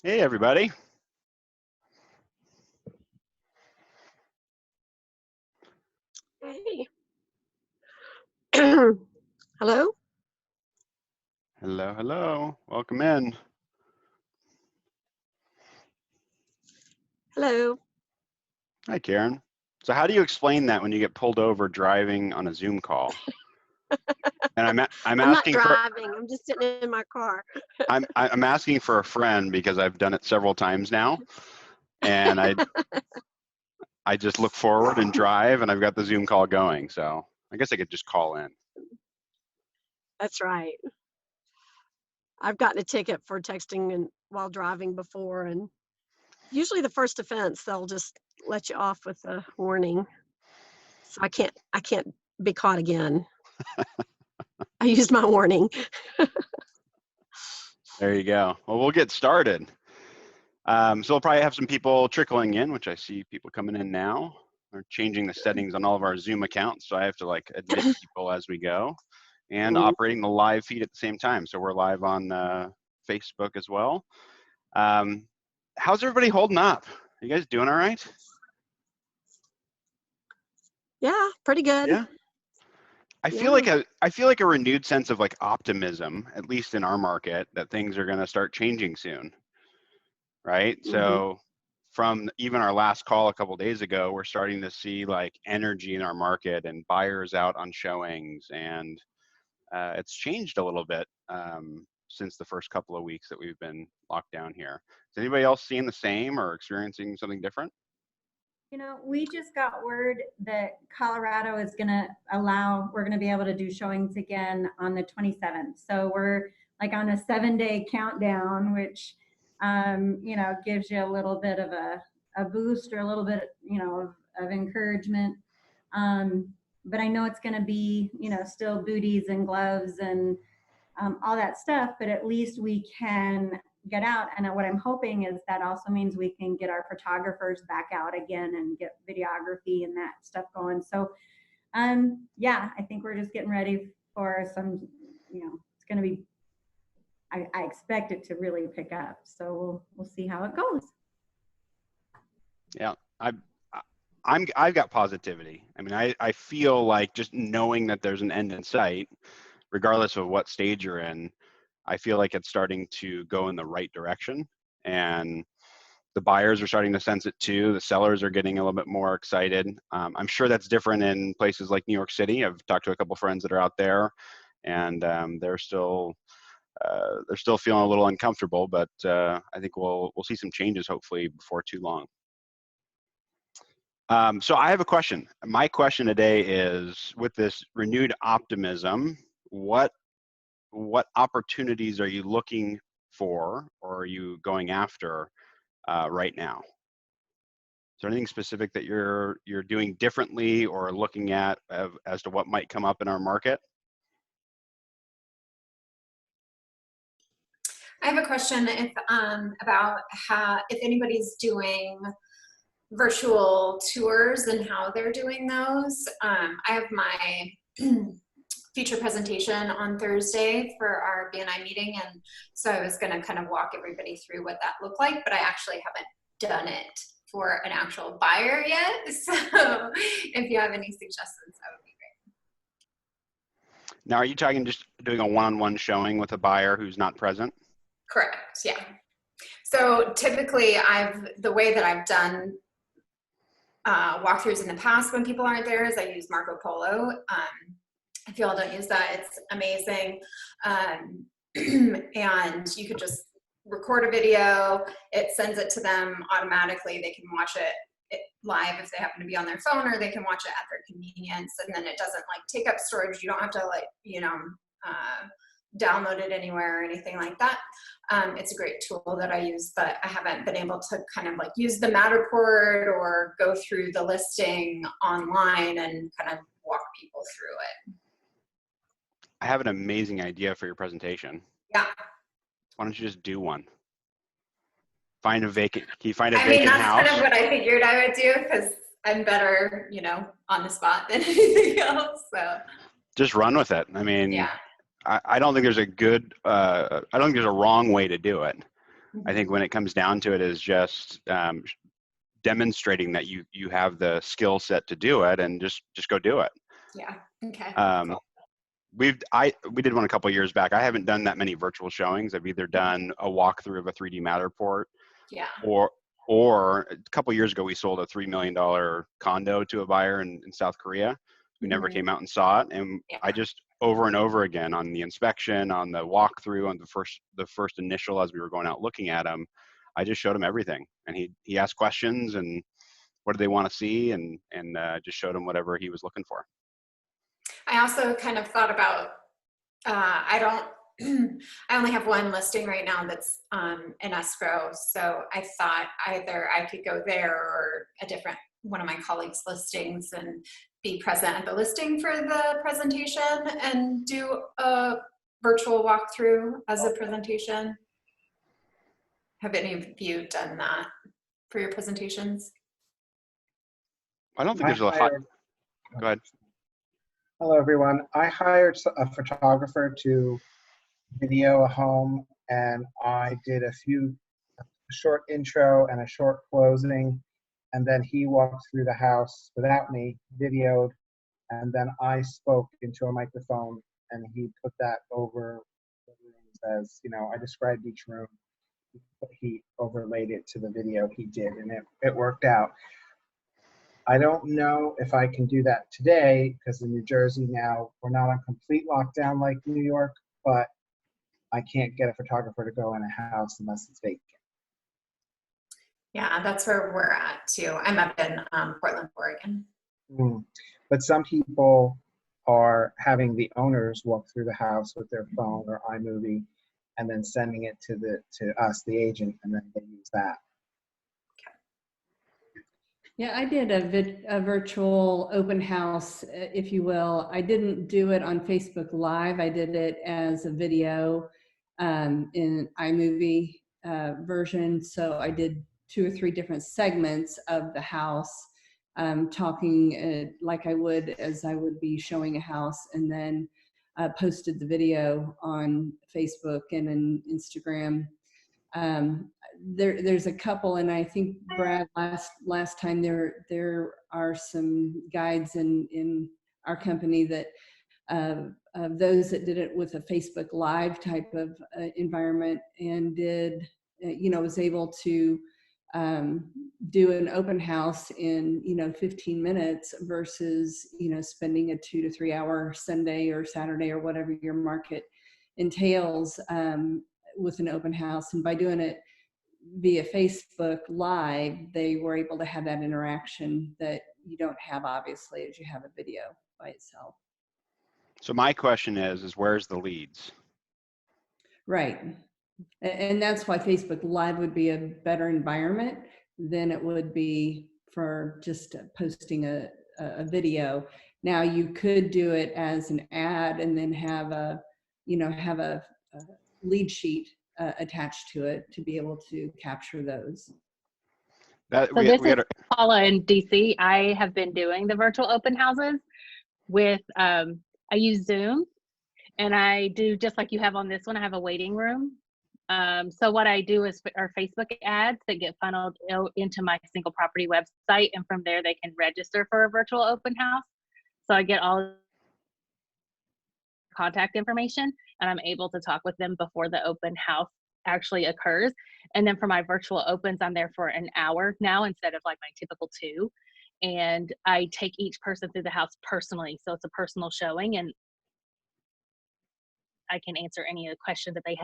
Hey, everybody. Hey. Hello? Hello, hello. Welcome in. Hello. Hi, Karen. So how do you explain that when you get pulled over driving on a Zoom call? And I'm I'm not asking for driving. I'm just sitting in my car. I'm asking for a friend because I've done it several times now, and I just look forward and drive, and I've got the Zoom call going. So I guess I could just call in. That's right. I've gotten a ticket for texting and while driving before, and usually the first offense they'll just let you off with a warning. So I can't be caught again. I used my warning. There you go. Well, we'll get started. So we'll probably have some people trickling in, which I see people coming in now. We're changing the settings on all of our Zoom accounts, so I have to admit people as we go, and operating the live feed at the same time. So we're live on Facebook as well. How's everybody holding up? You guys doing all right? Yeah, pretty good. Yeah. I feel like a renewed sense of optimism, at least in our market, that things are going to start changing soon. Right? So from even our last call a couple of days ago, we're starting to see energy in our market and buyers out on showings, and it's changed a little bit since the first couple of weeks that we've been locked down here. Is anybody else seeing the same or experiencing something different? You know, we just got word that Colorado is going to we're going to be able to do showings again on the 27th. So we're on a 7-day countdown, which, gives you a little bit of a boost or a little bit, of encouragement. But I know it's going to be, still booties and gloves and all that stuff, but at least we can get out. And what I'm hoping is that also means we can get our photographers back out again and get videography and that stuff going. So, yeah, I think we're just getting ready for some, it's going to be, I expect it to really pick up. So we'll see how it goes. Yeah, I've got positivity. I mean, I feel like just knowing that there's an end in sight, regardless of what stage you're in, I feel like it's starting to go in the right direction, and the buyers are starting to sense it too. The sellers are getting a little bit more excited. I'm sure that's different in places like New York City. I've talked to a couple friends that are out there, and they're still feeling a little uncomfortable. But I think we'll see some changes hopefully before too long. So I have a question. My question today is, with this renewed optimism, what opportunities are you looking for, or are you going after right now? Is there anything specific that you're doing differently or looking at as to what might come up in our market? I have a question about if anybody's doing virtual tours and how they're doing those. I have my feature presentation on Thursday for our BNI meeting, and so I was going to kind of walk everybody through what that looked like, but I actually haven't done it for an actual buyer yet. So if you have any suggestions, that would be great. Now, are you talking just doing a one-on-one showing with a buyer who's not present? Correct, yeah. So typically the way that I've done walkthroughs in the past when people aren't there is I use Marco Polo. If y'all don't use that, it's amazing. And you could just record a video, it sends it to them automatically. They can watch it live if they happen to be on their phone, or they can watch it at their convenience, and then it doesn't take up storage. You don't have to download it anywhere or anything like that. It's a great tool that I use, but I haven't been able to kind of use the Matterport or go through the listing online and kind of walk people through it. I have an amazing idea for your presentation. Yeah. Why don't you just do one? Can you find a vacant house? I mean, that's house? kind of what I figured I would do, because I'm better, on the spot than anything else. So just run with it. I mean, yeah. I don't think there's a good, I don't think there's a wrong way to do it. I think when it comes down to it is just demonstrating that you have the skill set to do it, and just go do it. Yeah. Okay. Cool. We did one a couple of years back. I haven't done that many virtual showings. I've either done a walkthrough of a 3D Matterport, Yeah. or a couple of years ago we sold a $3 million condo to a buyer in South Korea who never came out and saw it. And Yeah. I just over and over again on the inspection, on the walkthrough, on the first initial as we were going out looking at them, I just showed him everything, and he asked questions and what do they want to see, and just showed him whatever he was looking for. I also kind of thought about, I only have one listing right now that's in escrow. So I thought either I could go there or one of my colleagues' listings and be present at the listing for the presentation and do a virtual walkthrough as a presentation. Have any of you done that for your presentations? I don't think there's a hot. Go ahead. Hello, everyone. I hired a photographer to video a home, and I did a short intro and a short closing, and then he walked through the house without me, videoed, and then I spoke into a microphone, and he put that over the rooms as, I described each room. He overlaid it to the video he did, and it worked out. I don't know if I can do that today, because in New Jersey now, we're not on complete lockdown like New York, but I can't get a photographer to go in a house unless it's vacant. Yeah, that's where we're at too. I'm up in Portland, Oregon. But some people are having the owners walk through the house with their phone or iMovie and then sending it to us, the agent, and then they use that. Yeah, I did a virtual open house, if you will. I didn't do it on Facebook Live. I did it as a video in iMovie version. So I did 2 or 3 different segments of the house, talking like I would as I would be showing a house, and then posted the video on Facebook and on Instagram. There's a couple, and I think Brad last time there are some guides in our company that of those that did it with a Facebook Live type of environment, and did was able to do an open house in 15 minutes versus spending a 2 to 3 hour Sunday or Saturday or whatever your market entails with an open house. And by doing it via Facebook Live, they were able to have that interaction that you don't have, obviously, as you have a video by itself. So my question is where's the leads? Right. And that's why Facebook Live would be a better environment than it would be for just posting a video. Now you could do it as an ad and then have a lead sheet attached to it to be able to capture those. This is Paula in DC. I have been doing the virtual open houses with, I use Zoom, and I do just like you have on this one. I have a waiting room. So what I do is our Facebook ads that get funneled into my single property website, and from there they can register for a virtual open house. So I get all contact information, and I'm able to talk with them before the open house actually occurs. And then for my virtual opens, I'm there for an hour now instead of like my typical 2. And I take each person through the house personally. So it's a personal showing, and I can answer any of the questions that they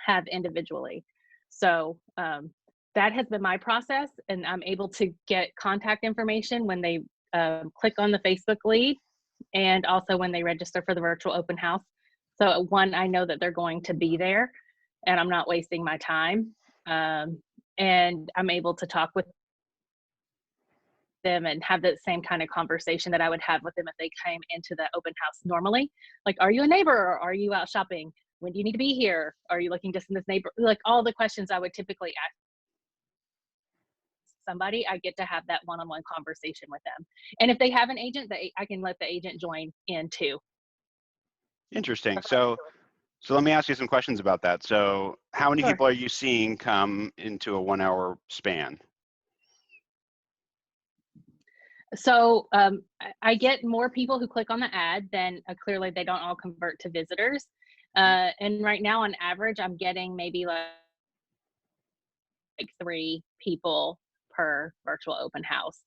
have individually. So that has been my process, and I'm able to get contact information when they click on the Facebook lead, and also when they register for the virtual open house. So one, I know that they're going to be there, and I'm not wasting my time. And I'm able to talk with them and have the same kind of conversation that I would have with them if they came into the open house normally. Like, are you a neighbor, or are you out shopping? When do you need to be here? Are you looking just in this neighbor? Like all the questions I would typically ask somebody, I get to have that one-on-one conversation with them. And if they have an agent, I can let the agent join in too. Interesting. So So let me ask you some questions about that. So how many Sure. people are you seeing come into a 1 hour span? So I get more people who click on the ad than clearly they don't all convert to visitors. And right now on average, I'm getting maybe like 3 people per virtual open house.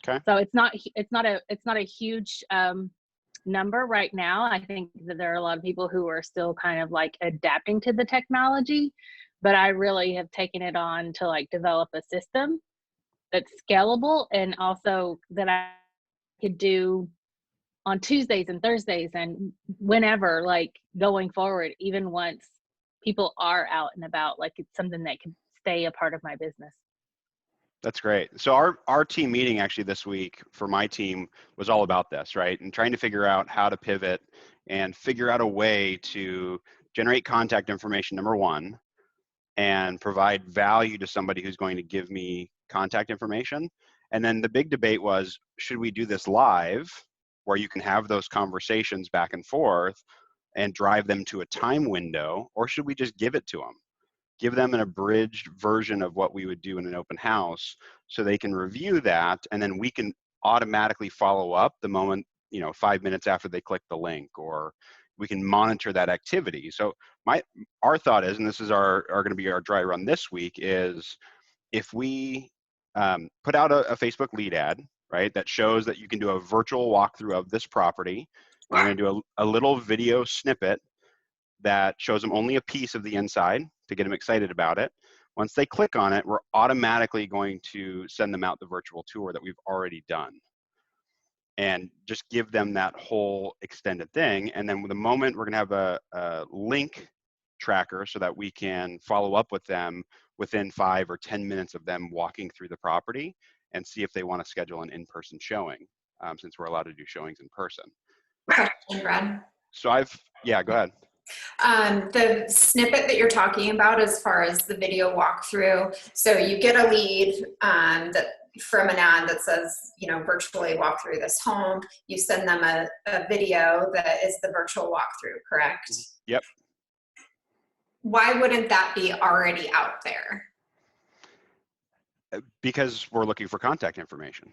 Okay. So it's not a huge number right now. I think that there are a lot of people who are still kind of like adapting to the technology, but I really have taken it on to like develop a system that's scalable and also that I could do on Tuesdays and Thursdays and whenever, like going forward, even once people are out and about, like it's something that can stay a part of my business. That's great. So our team meeting actually this week for my team was all about this, right? And trying to figure out how to pivot and figure out a way to generate contact information, number one, and provide value to somebody who's going to give me contact information. And then the big debate was, should we do this live where you can have those conversations back and forth and drive them to a time window, or should we just give it to them? Give them an abridged version of what we would do in an open house so they can review that, and then we can automatically follow up the moment, 5 minutes after they click the link, or we can monitor that activity. So our thought is, and this is our going to be our dry run this week, is if we put out a Facebook lead ad, right, that shows that you can do a virtual walkthrough of this property. We're going to do a little video snippet that shows them only a piece of the inside to get them excited about it. Once they click on it, we're automatically going to send them out the virtual tour that we've already done and just give them that whole extended thing. And then the moment, we're going to have a link tracker so that we can follow up with them within 5 or 10 minutes of them walking through the property and see if they want to schedule an in-person showing, since we're allowed to do showings in person. Question, Brad. So yeah, go ahead. The snippet that you're talking about as far as the video walkthrough, so you get a lead that from an ad that says, virtually walk through this home. You send them a video that is the virtual walkthrough, correct? Yep. Why wouldn't that be already out there? Because we're looking for contact information.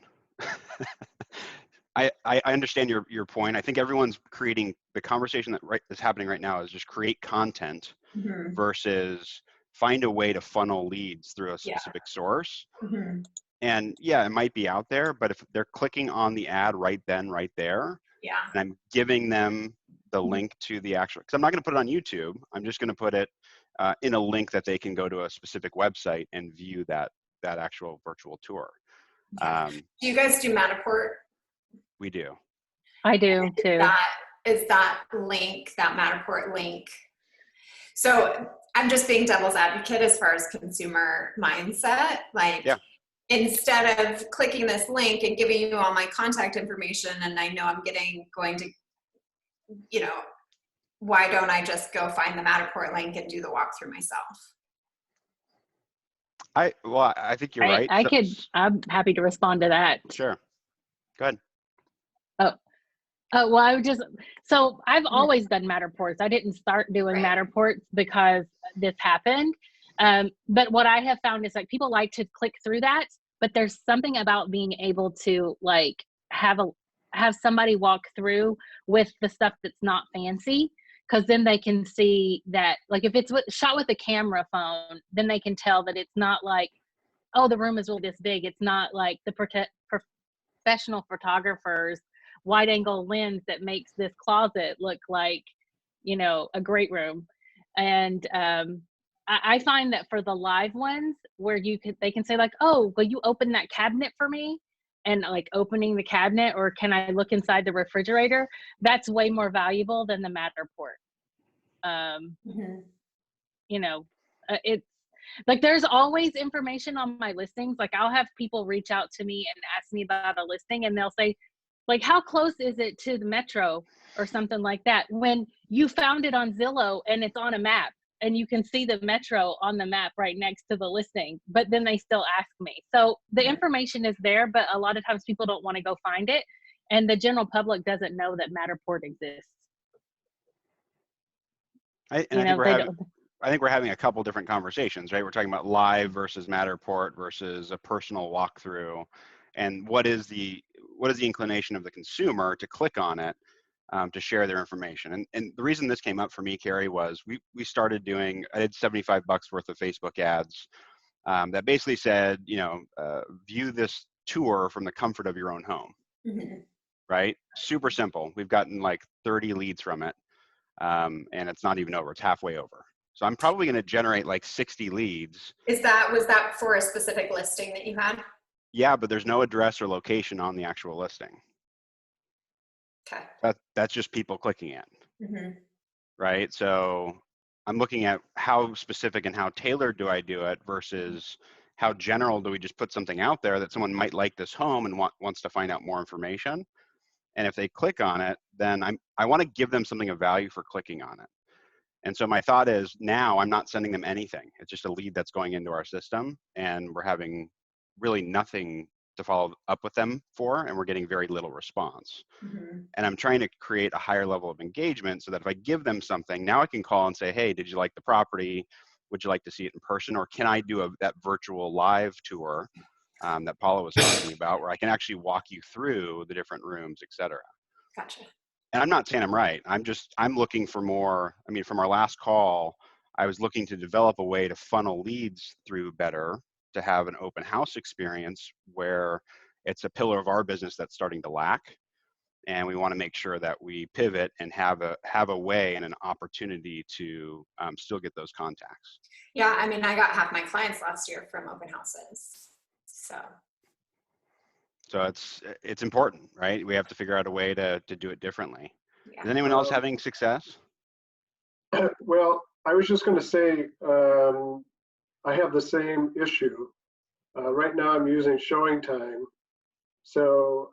I understand your point. I think everyone's creating the conversation that's happening right now is just create content versus find a way to funnel leads through a specific source. And yeah, it might be out there, but if they're clicking on the ad right then, right there, and I'm giving them the link to the actual, because I'm not going to put it on YouTube. I'm just going to put it in a link that they can go to a specific website and view that actual virtual tour. Do you guys do Matterport? We do. I do too. Is that link, that Matterport link? So I'm just being devil's advocate as far as consumer mindset. Like, instead of clicking this link and giving you all my contact information, and I know I'm going to, why don't I just go find the Matterport link and do the walkthrough myself? I think you're right. I'm happy to respond to that. Sure. Go ahead. Well, so I've always done Matterports. I didn't start doing Matterports because this happened. But what I have found is like people like to click through that, but there's something about being able to like have somebody walk through with the stuff that's not fancy, because then they can see that, like if it's shot with a camera phone, then they can tell that it's not like, oh, the room is really this big. It's not like the professional photographers wide angle lens that makes this closet look like, a great room. And I find that for the live ones where they can say like, oh, will you open that cabinet for me? And like opening the cabinet, or can I look inside the refrigerator? That's way more valuable than the Matterport. It's like, there's always information on my listings. Like I'll have people reach out to me and ask me about a listing, and they'll say, like, how close is it to the metro or something like that? When you found it on Zillow and it's on a map and you can see the metro on the map right next to the listing, but then they still ask me. So the information is there, but a lot of times people don't want to go find it. And the general public doesn't know that Matterport exists. I think we're having a couple different conversations, right? We're talking about live versus Matterport versus a personal walkthrough, and what is the inclination of the consumer to click on it to share their information. And the reason this came up for me, Carrie, was we started doing, I did $75 worth of Facebook ads that basically said, view this tour from the comfort of your own home, right? Super simple. We've gotten like 30 leads from it, and it's not even over. It's halfway over. So I'm probably going to generate like 60 leads. Was that for a specific listing that you had? Yeah, but there's no address or location on the actual listing. Okay. That's just people clicking it, right? So I'm looking at how specific and how tailored do I do it versus how general do we just put something out there that someone might like this home and wants to find out more information. And if they click on it, then I want to give them something of value for clicking on it. And so my thought is now I'm not sending them anything. It's just a lead that's going into our system, and we're having really nothing to follow up with them for, and we're getting very little response. And I'm trying to create a higher level of engagement so that if I give them something, now I can call and say, hey, did you like the property? Would you like to see it in person? Or can I do that virtual live tour that Paula was talking about, where I can actually walk you through the different rooms, et cetera. Gotcha. And I'm not saying I'm right. I'm looking for more. I mean, from our last call, I was looking to develop a way to funnel leads through better, to have an open house experience where it's a pillar of our business that's starting to lack. And we want to make sure that we pivot and have a way and an opportunity to still get those contacts. Yeah, I mean, I got half my clients last year from open houses. So it's important, right? We have to figure out a way to do it differently. Yeah. Is anyone else having success? Well, I was just going to say, I have the same issue. Right now I'm using showing time. So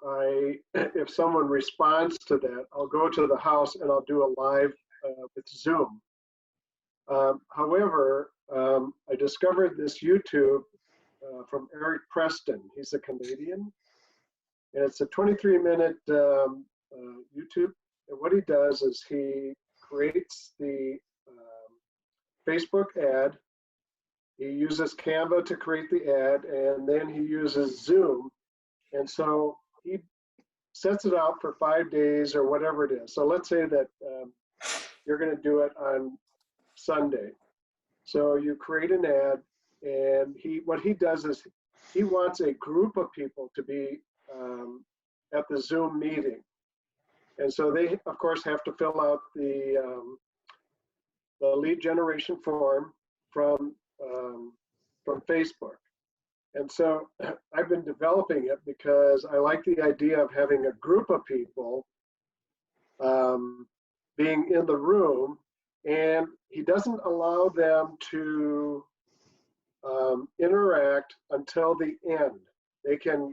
if someone responds to that, I'll go to the house and I'll do a live with Zoom. However, I discovered this YouTube from Eric Preston. He's a Canadian. And it's a 23-minute YouTube. And what he does is he creates the Facebook ad. He uses Canva to create the ad, and then he uses Zoom. And so he sets it out for 5 days or whatever it is. So let's say that you're going to do it on Sunday. So you create an ad, and what he does is he wants a group of people to be at the Zoom meeting. And so they, of course, have to fill out the lead generation form from Facebook. And so I've been developing it because I like the idea of having a group of people being in the room, and he doesn't allow them to interact until the end. They can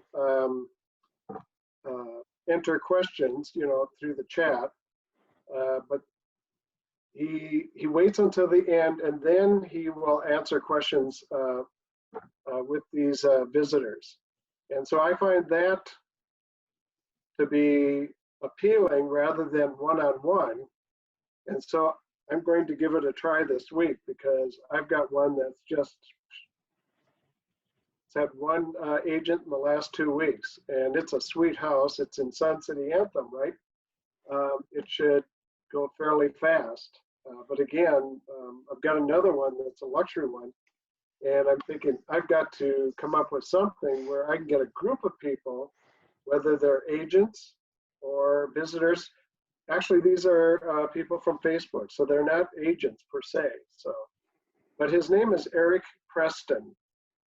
enter questions, through the chat, but he waits until the end, and then he will answer questions with these visitors. And so I find that to be appealing rather than one-on-one. And so I'm going to give it a try this week, because I've got one that's it's had one agent in the last 2 weeks, and it's a sweet house. It's in Sun City Anthem, right? It should go fairly fast. But again, I've got another one that's a luxury one, and I'm thinking I've got to come up with something where I can get a group of people, whether they're agents or visitors. Actually, these are people from Facebook, so they're not agents per se. So, but his name is Eric Preston,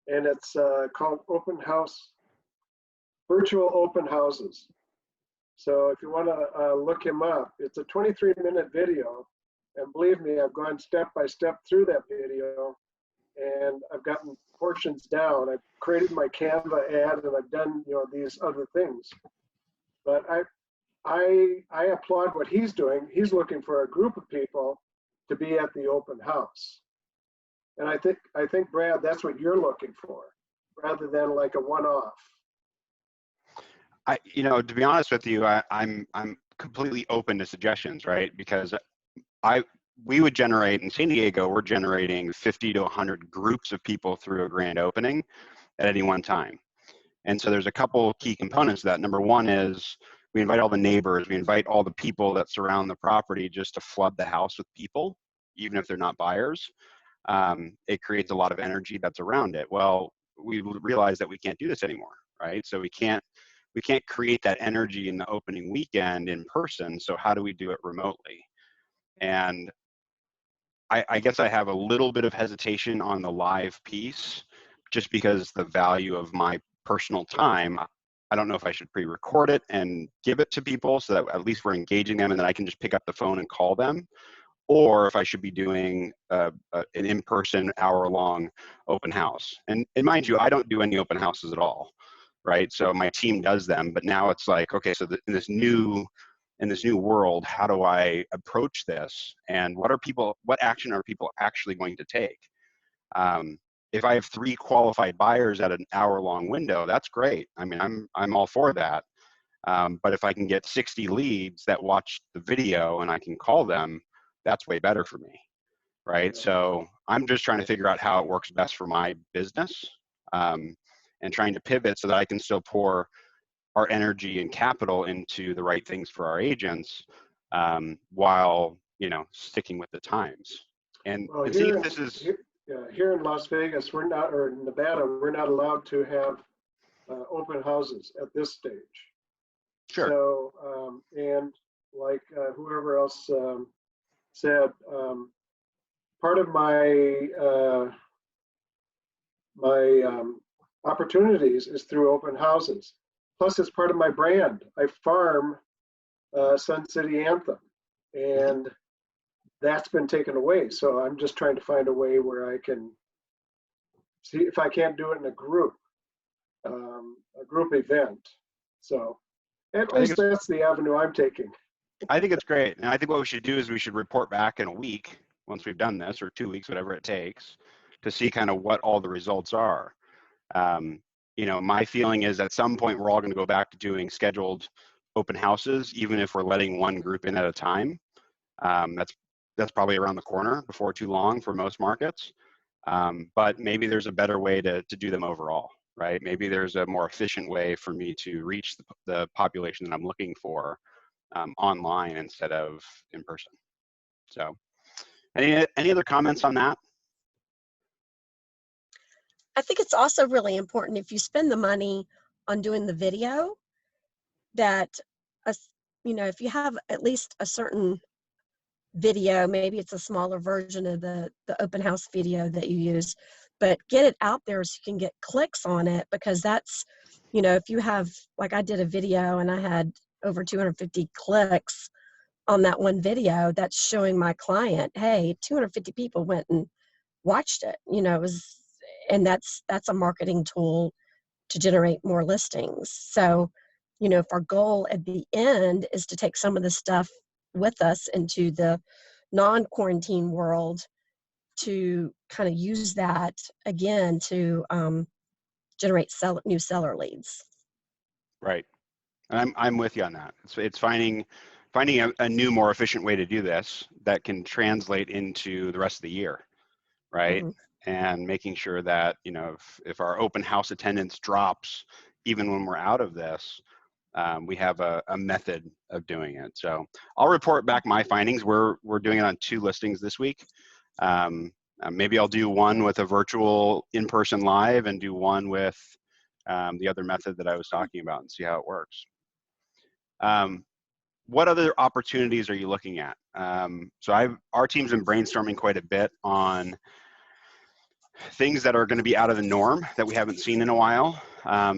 and it's called Open House, Virtual Open Houses. So if you want to look him up, it's a 23-minute video, and believe me, I've gone step by step through that video, and I've gotten portions down. I've created my Canva ad, and I've done these other things. But I applaud what he's doing. He's looking for a group of people to be at the open house. And I think Brad, that's what you're looking for, rather than like a one-off. To be honest with you, I'm completely open to suggestions, right? Because we would generate in San Diego, we're generating 50 to 100 groups of people through a grand opening at any one time. And so there's a couple key components to that. Number one is we invite all the neighbors, we invite all the people that surround the property just to flood the house with people, even if they're not buyers. It creates a lot of energy that's around it. Well, we realize that we can't do this anymore, right? So we can't create that energy in the opening weekend in person. So how do we do it remotely? And I guess I have a little bit of hesitation on the live piece, just because the value of my personal time. I don't know if I should pre-record it and give it to people so that at least we're engaging them and then I can just pick up the phone and call them, or if I should be doing an in-person hour-long open house. And mind you, I don't do any open houses at all, right? So my team does them, but now it's like, okay, so in this new world, how do I approach this? And what action are people actually going to take? If I have 3 qualified buyers at an hour-long window, that's great. I mean, I'm all for that. But if I can get 60 leads that watch the video and I can call them, that's way better for me, right? So I'm just trying to figure out how it works best for my business, and trying to pivot so that I can still pour our energy and capital into the right things for our agents, while, sticking with the times. And Well, see if this is... Here in Las Vegas, or in Nevada, we're not allowed to have open houses at this stage. Sure. So, and like whoever else said, part of my opportunities is through open houses. Plus, it's part of my brand. I farm Sun City Anthem, and that's been taken away. So I'm just trying to find a way where I can see if I can't do it in a group event. So at least that's the avenue I'm taking. I think it's great. And I think what we should do is we should report back in a week once we've done this, or 2 weeks, whatever it takes, to see kind of what all the results are. My feeling is at some point we're all going to go back to doing scheduled open houses, even if we're letting one group in at a time. That's probably around the corner before too long for most markets. But maybe there's a better way to do them overall, right? Maybe there's a more efficient way for me to reach the population that I'm looking for online instead of in person. So any other comments on that? I think it's also really important, if you spend the money on doing the video, that, if you have at least a certain video, maybe it's a smaller version of the open house video that you use, but get it out there so you can get clicks on it, because that's, if you have, like I did a video and I had over 250 clicks on that one video, that's showing my client, hey, 250 people went and watched it. And that's a marketing tool to generate more listings. So, if our goal at the end is to take some of the stuff with us into the non-quarantine world, to kind of use that again to generate new seller leads. Right. And I'm with you on that. It's finding a new, more efficient way to do this that can translate into the rest of the year, right? Mm-hmm. And making sure that, if our open house attendance drops, even when we're out of this, we have a method of doing it. So I'll report back my findings. We're doing it on 2 listings this week. Maybe I'll do one with a virtual in-person live and do one with the other method that I was talking about, and see how it works. What other opportunities are you looking at? So our team's been brainstorming quite a bit on things that are going to be out of the norm that we haven't seen in a while.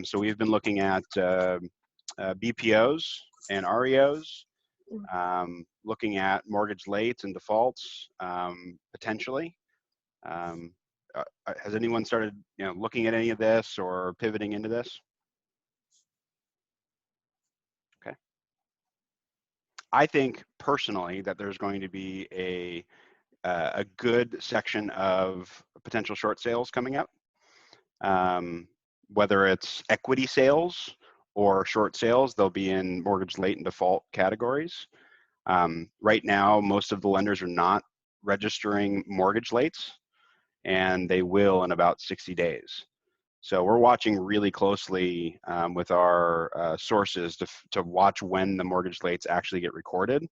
So we've been looking at BPOs and REOs, looking at mortgage lates and defaults, potentially. Has anyone started, looking at any of this or pivoting into this? Okay. I think personally that there's going to be a good section of potential short sales coming up, whether it's equity sales or short sales. They'll be in mortgage late and default categories. Right now, most of the lenders are not registering mortgage lates, and they will in about 60 days. So we're watching really closely with our sources to watch when the mortgage lates actually get recorded,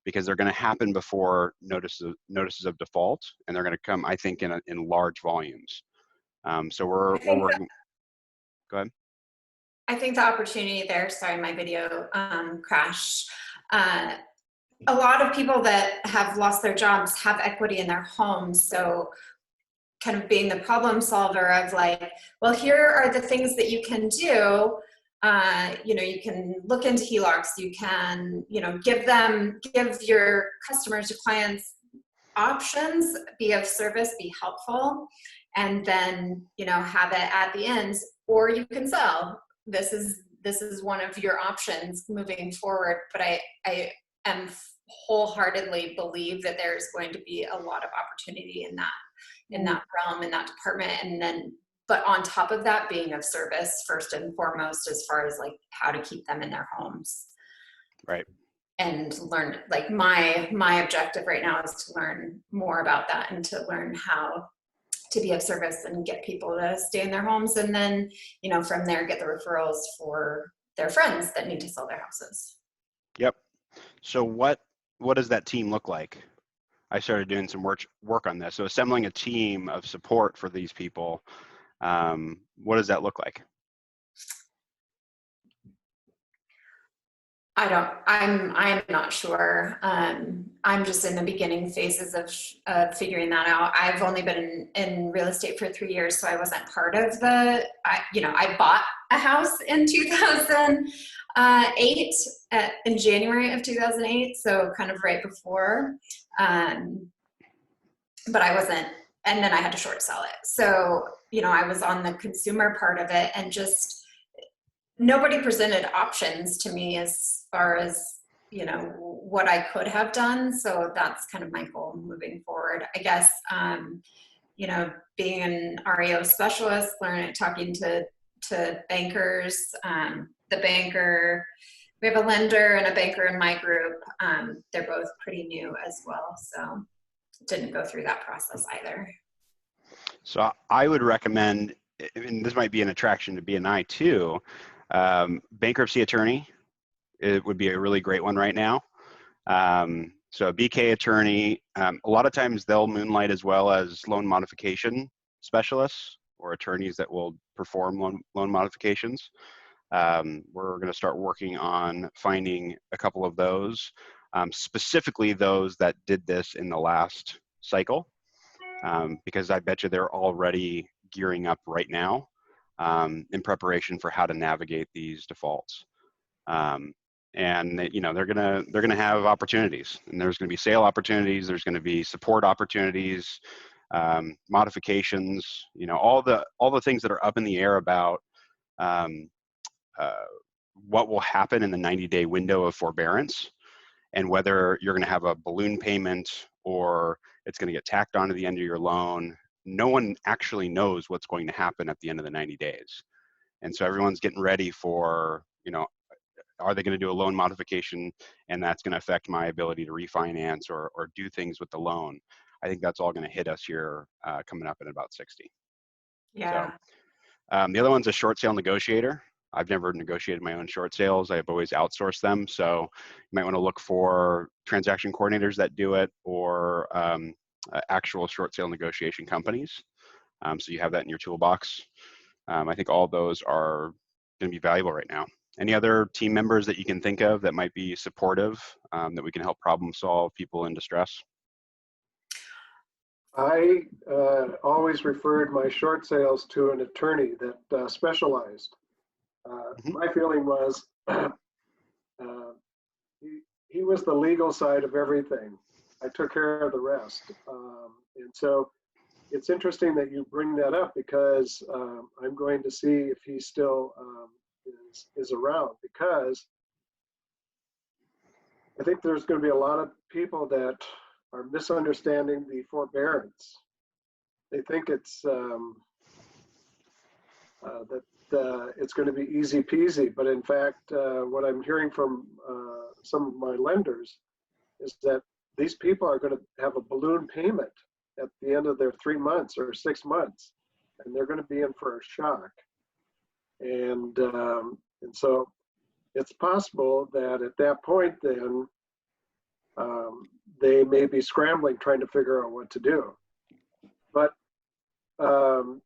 because they're going to happen before notices of default, and they're going to come, I think, in large volumes. So we're working. Go ahead. I think the opportunity there, sorry, my video crashed. A lot of people that have lost their jobs have equity in their homes. So kind of being the problem solver of like, well, here are the things that you can do. You know, you can look into HELOCs, you can, you know, give your customers, your clients options, be of service, be helpful, and then, you know, have it at the end, or you can sell. This is one of your options moving forward. But I am wholeheartedly believe that there's going to be a lot of opportunity in that realm, in that department. And then, but on top of that, being of service first and foremost, as far as like how to keep them in their homes. Right. And learn, like my objective right now is to learn more about that and to learn how to be of service and get people to stay in their homes. And then, you know, from there, get the referrals for their friends that need to sell their houses. Yep. So what does that team look like? I started doing some work on this. So assembling a team of support for these people, what does that look like? I'm not sure. I'm just in the beginning phases of figuring that out. I've only been in real estate for 3 years, so I wasn't part of I bought a house in 2008, in January of 2008. So kind of right before, but I wasn't, and then I had to short sell it. So, you know, I was on the consumer part of it, and just, nobody presented options to me as far as, you know, what I could have done. So that's kind of my goal moving forward. I guess, you know, being an REO specialist, talking to bankers, we have a lender and a banker in my group. They're both pretty new as well. So didn't go through that process either. So I would recommend, and this might be an attraction to BNI too, bankruptcy attorney. It would be a really great one right now. So a BK attorney, a lot of times they'll moonlight as well as loan modification specialists or attorneys that will perform loan modifications. We're going to start working on finding a couple of those, specifically those that did this in the last cycle, because I bet you they're already gearing up right now in preparation for how to navigate these defaults. And you know, they're gonna have opportunities, and there's gonna be sale opportunities, there's gonna be support opportunities, modifications, you know, all the things that are up in the air about what will happen in the 90-day window of forbearance, and whether you're gonna have a balloon payment or it's gonna get tacked onto the end of your loan. No one actually knows what's going to happen at the end of the 90 days. And so everyone's getting ready for, you know, are they going to do a loan modification and that's going to affect my ability to refinance or do things with the loan? I think that's all going to hit us here coming up in about 60. Yeah. So, the other one's a short sale negotiator. I've never negotiated my own short sales. I've always outsourced them. So you might want to look for transaction coordinators that do it, or actual short sale negotiation companies. So you have that in your toolbox. I think all those are going to be valuable right now. Any other team members that you can think of that might be supportive, that we can help problem solve people in distress? I always referred my short sales to an attorney that specialized. My feeling was he was the legal side of everything. I took care of the rest. And so it's interesting that you bring that up, because I'm going to see if he still is around, because I think there's going to be a lot of people that are misunderstanding the forbearance. They think it's it's going to be easy peasy, but in fact, what I'm hearing from some of my lenders is that these people are going to have a balloon payment at the end of their 3 months or 6 months, and they're going to be in for a shock. And so it's possible that at that point, then they may be scrambling, trying to figure out what to do. But so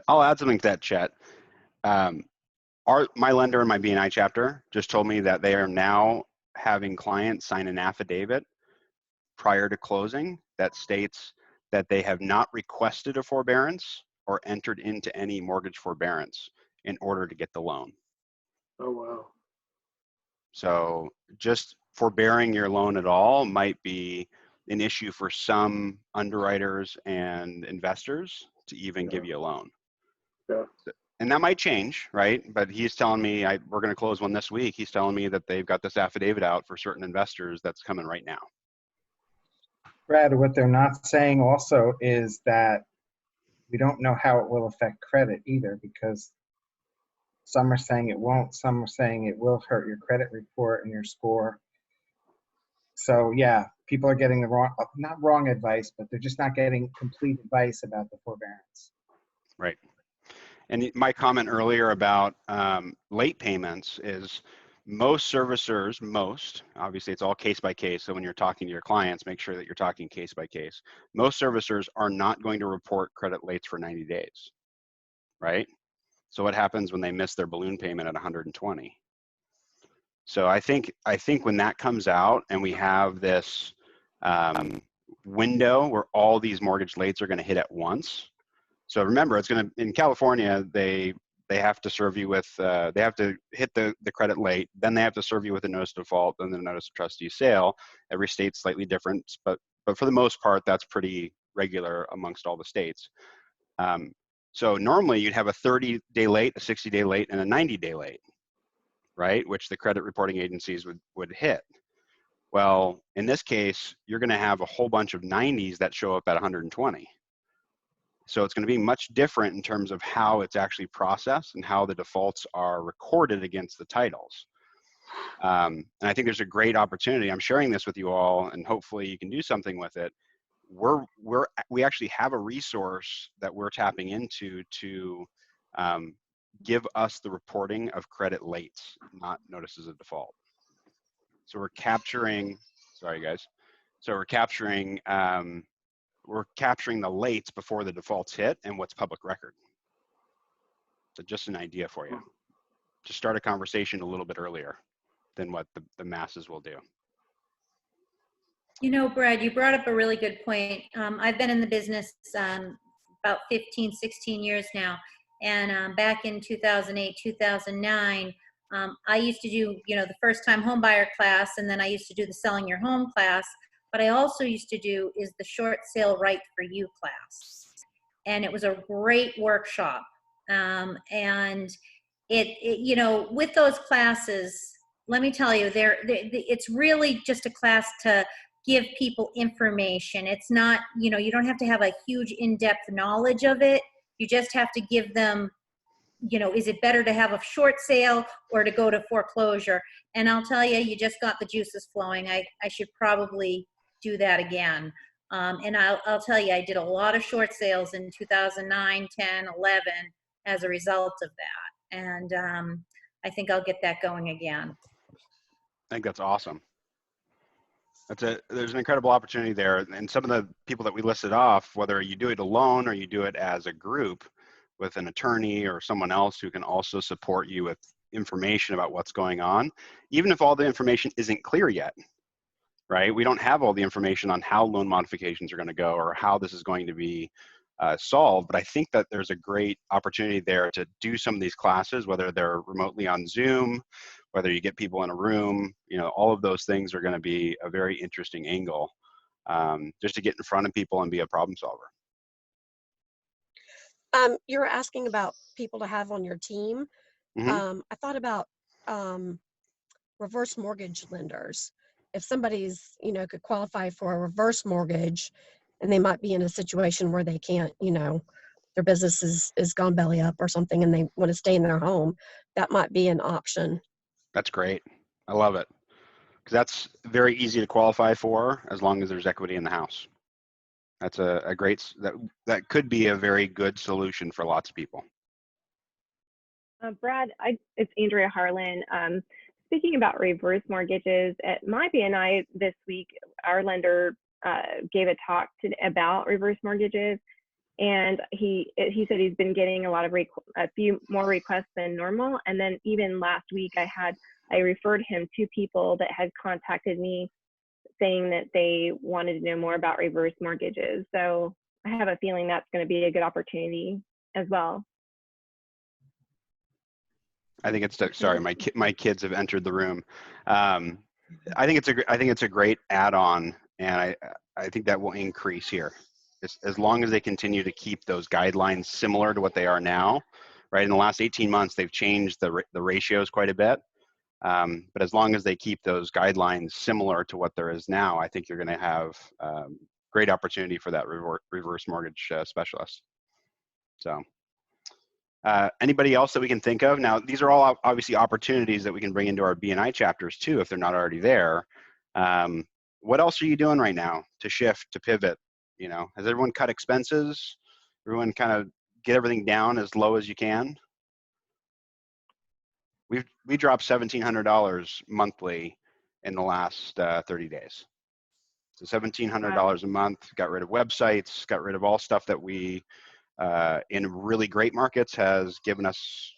I'll add something to that, Chet. My lender in my BNI chapter just told me that they are now having clients sign an affidavit prior to closing that states that they have not requested a forbearance or entered into any mortgage forbearance in order to get the loan. Oh, wow. So just forbearing your loan at all might be an issue for some underwriters and investors to even give you a loan. Yeah. And that might change, right? But he's telling me, we're going to close one this week. He's telling me that they've got this affidavit out for certain investors that's coming right now. Brad, what they're not saying also is that we don't know how it will affect credit either, because some are saying it won't, some are saying it will hurt your credit report and your score. So yeah, people are getting the not wrong advice, but they're just not getting complete advice about the forbearance. Right. And my comment earlier about late payments is most servicers, obviously it's all case by case. So when you're talking to your clients, make sure that you're talking case by case. Most servicers are not going to report credit lates for 90 days, right? So what happens when they miss their balloon payment at 120? So I think when that comes out and we have this window where all these mortgage lates are going to hit at once. So remember, it's going to, in California, they have to serve you with, they have to hit the credit late, then they have to serve you with a notice of default, then the notice of trustee sale. Every state's slightly different, but for the most part, that's pretty regular amongst all the states. So normally you'd have a 30-day late, a 60-day late, and a 90-day late, right? Which the credit reporting agencies would hit. Well, in this case, you're going to have a whole bunch of 90s that show up at 120. So it's going to be much different in terms of how it's actually processed and how the defaults are recorded against the titles. And I think there's a great opportunity. I'm sharing this with you all, and hopefully you can do something with it. We actually have a resource that we're tapping into to give us the reporting of credit lates, not notices of default. So we're capturing, sorry guys. So we're capturing the lates before the defaults hit and what's public record. So just an idea for you. Just start a conversation a little bit earlier than what the masses will do. You know, Brad, you brought up a really good point. I've been in the business about 15, 16 years now. And back in 2008, 2009, I used to do, the first time home buyer class, and then I used to do the selling your home class. What I also used to do is the short sale right for you class. And it was a great workshop. And it with those classes, let me tell you, it's really just a class to give people information. It's not, you don't have to have a huge in-depth knowledge of it. You just have to give them, is it better to have a short sale or to go to foreclosure? And I'll tell you, you just got the juices flowing. I should probably do that again. And I'll tell you, I did a lot of short sales in 2009, 10, 11 as a result of that. And I think I'll get that going again. I think that's awesome. There's an incredible opportunity there. And some of the people that we listed off, whether you do it alone or you do it as a group with an attorney or someone else who can also support you with information about what's going on, even if all the information isn't clear yet, right? We don't have all the information on how loan modifications are going to go or how this is going to be solved, but I think that there's a great opportunity there to do some of these classes, whether they're remotely on Zoom, whether you get people in a room, all of those things are going to be a very interesting angle just to get in front of people and be a problem solver. You were asking about people to have on your team. Mm-hmm. I thought about reverse mortgage lenders. If somebody's, could qualify for a reverse mortgage and they might be in a situation where they can't, their business is gone belly up or something and they want to stay in their home, that might be an option. That's great. I love it. because that's very easy to qualify for as long as there's equity in the house. That's a great, that could be a very good solution for lots of people. Brad, it's Andrea Harlan. Speaking about reverse mortgages, at my BNI this week, our lender gave a talk about reverse mortgages, and he said he's been getting a few more requests than normal. And then even last week, I referred him to people that had contacted me saying that they wanted to know more about reverse mortgages. So I have a feeling that's going to be a good opportunity as well. I think it's, sorry, my kids have entered the room. I think it's a great add-on, and I think that will increase here. As long as they continue to keep those guidelines similar to what they are now, right? In the last 18 months, they've changed the ratios quite a bit. But as long as they keep those guidelines similar to what there is now, I think you're going to have great opportunity for that reverse mortgage specialist. So anybody else that we can think of? Now, these are all obviously opportunities that we can bring into our BNI chapters too, if they're not already there. What else are you doing right now to shift, to pivot? You know, has everyone cut expenses? Everyone kind of get everything down as low as you can? We dropped $1,700 monthly in the last 30 days. So $1,700 a month, got rid of websites, got rid of all stuff that we, in really great markets, has given us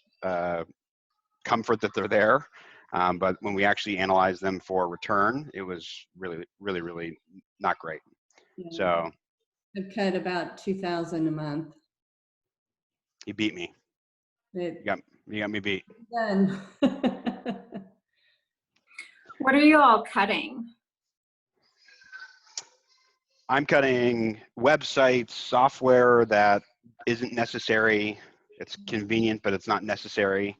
comfort that they're there. But when we actually analyze them for return, it was really, really, really not great. Yeah. So I've cut about $2,000 a month. You beat me. You got me beat. Done. What are you all cutting? I'm cutting websites, software that isn't necessary. It's convenient, but it's not necessary.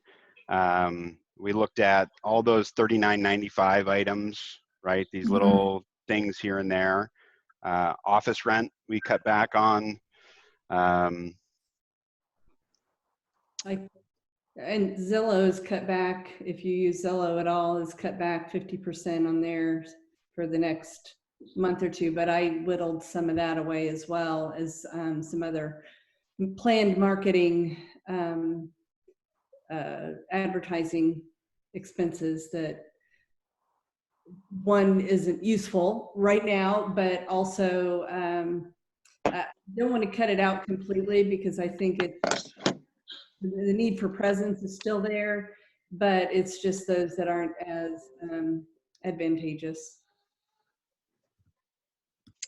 We looked at all those $39.95 items, right? These little things here and there. Office rent, we cut back on. And Zillow's cut back, if you use Zillow at all, is cut back 50% on theirs for the next month or two. But I whittled some of that away, as well as some other planned marketing advertising expenses that one isn't useful right now, but also I don't want to cut it out completely, because I think the need for presence is still there, but it's just those that aren't as advantageous.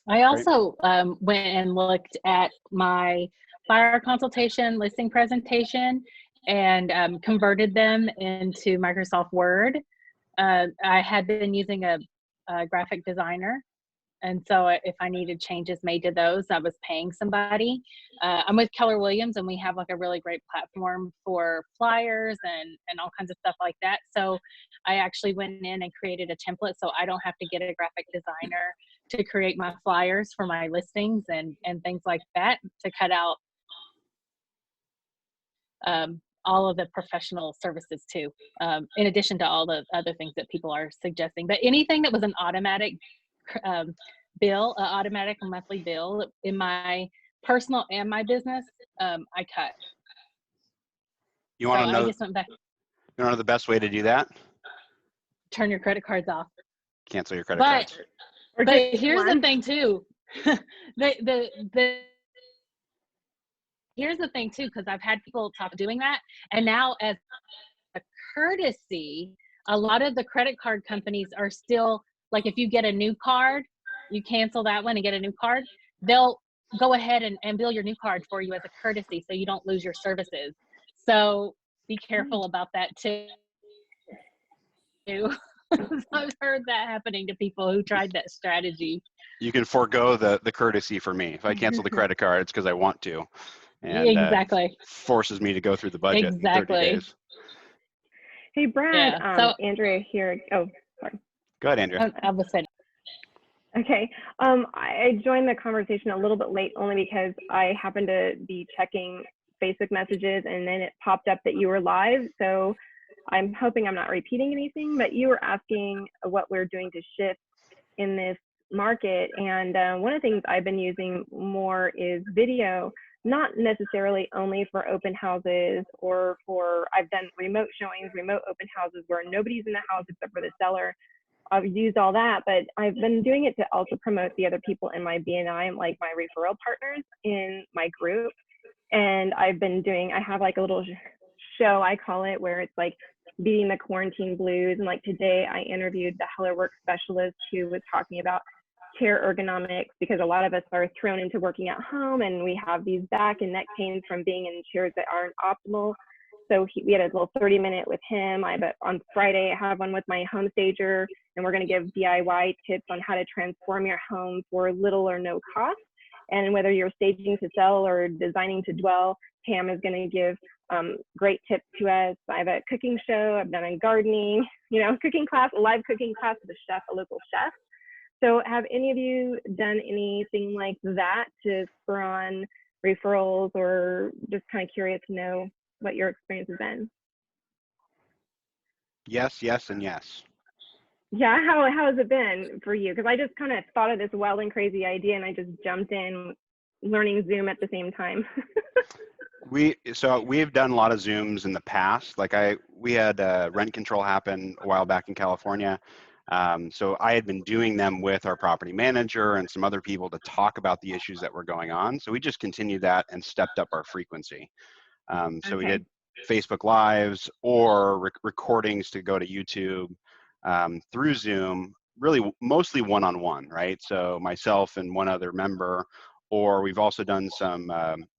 I also went and looked at my buyer consultation listing presentation and converted them into Microsoft Word. I had been using a graphic designer, and so if I needed changes made to those, I was paying somebody. I'm with Keller Williams, and we have like a really great platform for flyers and all kinds of stuff like that. So I actually went in and created a template, so I don't have to get a graphic designer to create my flyers for my listings and things like that, to cut out all of the professional services too, in addition to all the other things that people are suggesting. But anything that was an automatic bill, automatic monthly bill in my personal and my business, I cut. You want to know? I just went back. You know the best way to do that? Turn your credit cards off. Cancel your credit cards. But here's the thing too. Here's the thing too, because I've had people talk doing that, and now as a courtesy, a lot of the credit card companies are still like, if you get a new card, you cancel that one and get a new card, they'll go ahead and bill your new card for you as a courtesy, so you don't lose your services. So be careful about that too. I've heard that happening to people who tried that strategy. You can forego the courtesy for me. If I cancel the credit card, it's because I want to. And exactly. Forces me to go through the budget in 30 days. Hey, Brad, yeah. So, Andrea here. Oh, sorry. Go ahead, Andrea. I was saying. Okay. I joined the conversation a little bit late, only because I happened to be checking Facebook messages, and then it popped up that you were live. So I'm hoping I'm not repeating anything, but you were asking what we're doing to shift in this market. And one of the things I've been using more is video, not necessarily only for open houses or I've done remote showings, remote open houses where nobody's in the house except for the seller. I've used all that, but I've been doing it to also promote the other people in my BNI, like my referral partners in my group. And I have like a little show, I call it, where it's like beating the quarantine blues. And like today I interviewed the Heller Work specialist who was talking about chair ergonomics, because a lot of us are thrown into working at home and we have these back and neck pains from being in chairs that aren't optimal. So we had a little 30-minute with him. On Friday, I have one with my home stager, and we're going to give DIY tips on how to transform your home for little or no cost. And whether you're staging to sell or designing to dwell, Pam is going to give great tips to us. I have a cooking show. I've done a gardening, cooking class, a live cooking class with a local chef. So have any of you done anything like that to spur on referrals, or just kind of curious to know what your experience has been? Yes, yes, and yes. Yeah, how has it been for you? Because I just kind of thought of this wild and crazy idea and I just jumped in learning Zoom at the same time. So we've done a lot of Zooms in the past. Like we had rent control happen a while back in California. So I had been doing them with our property manager and some other people to talk about the issues that were going on. So we just continued that and stepped up our frequency. So we did Facebook Lives or recordings to go to YouTube through Zoom, really mostly one-on-one, right? So myself and one other member, or we've also done some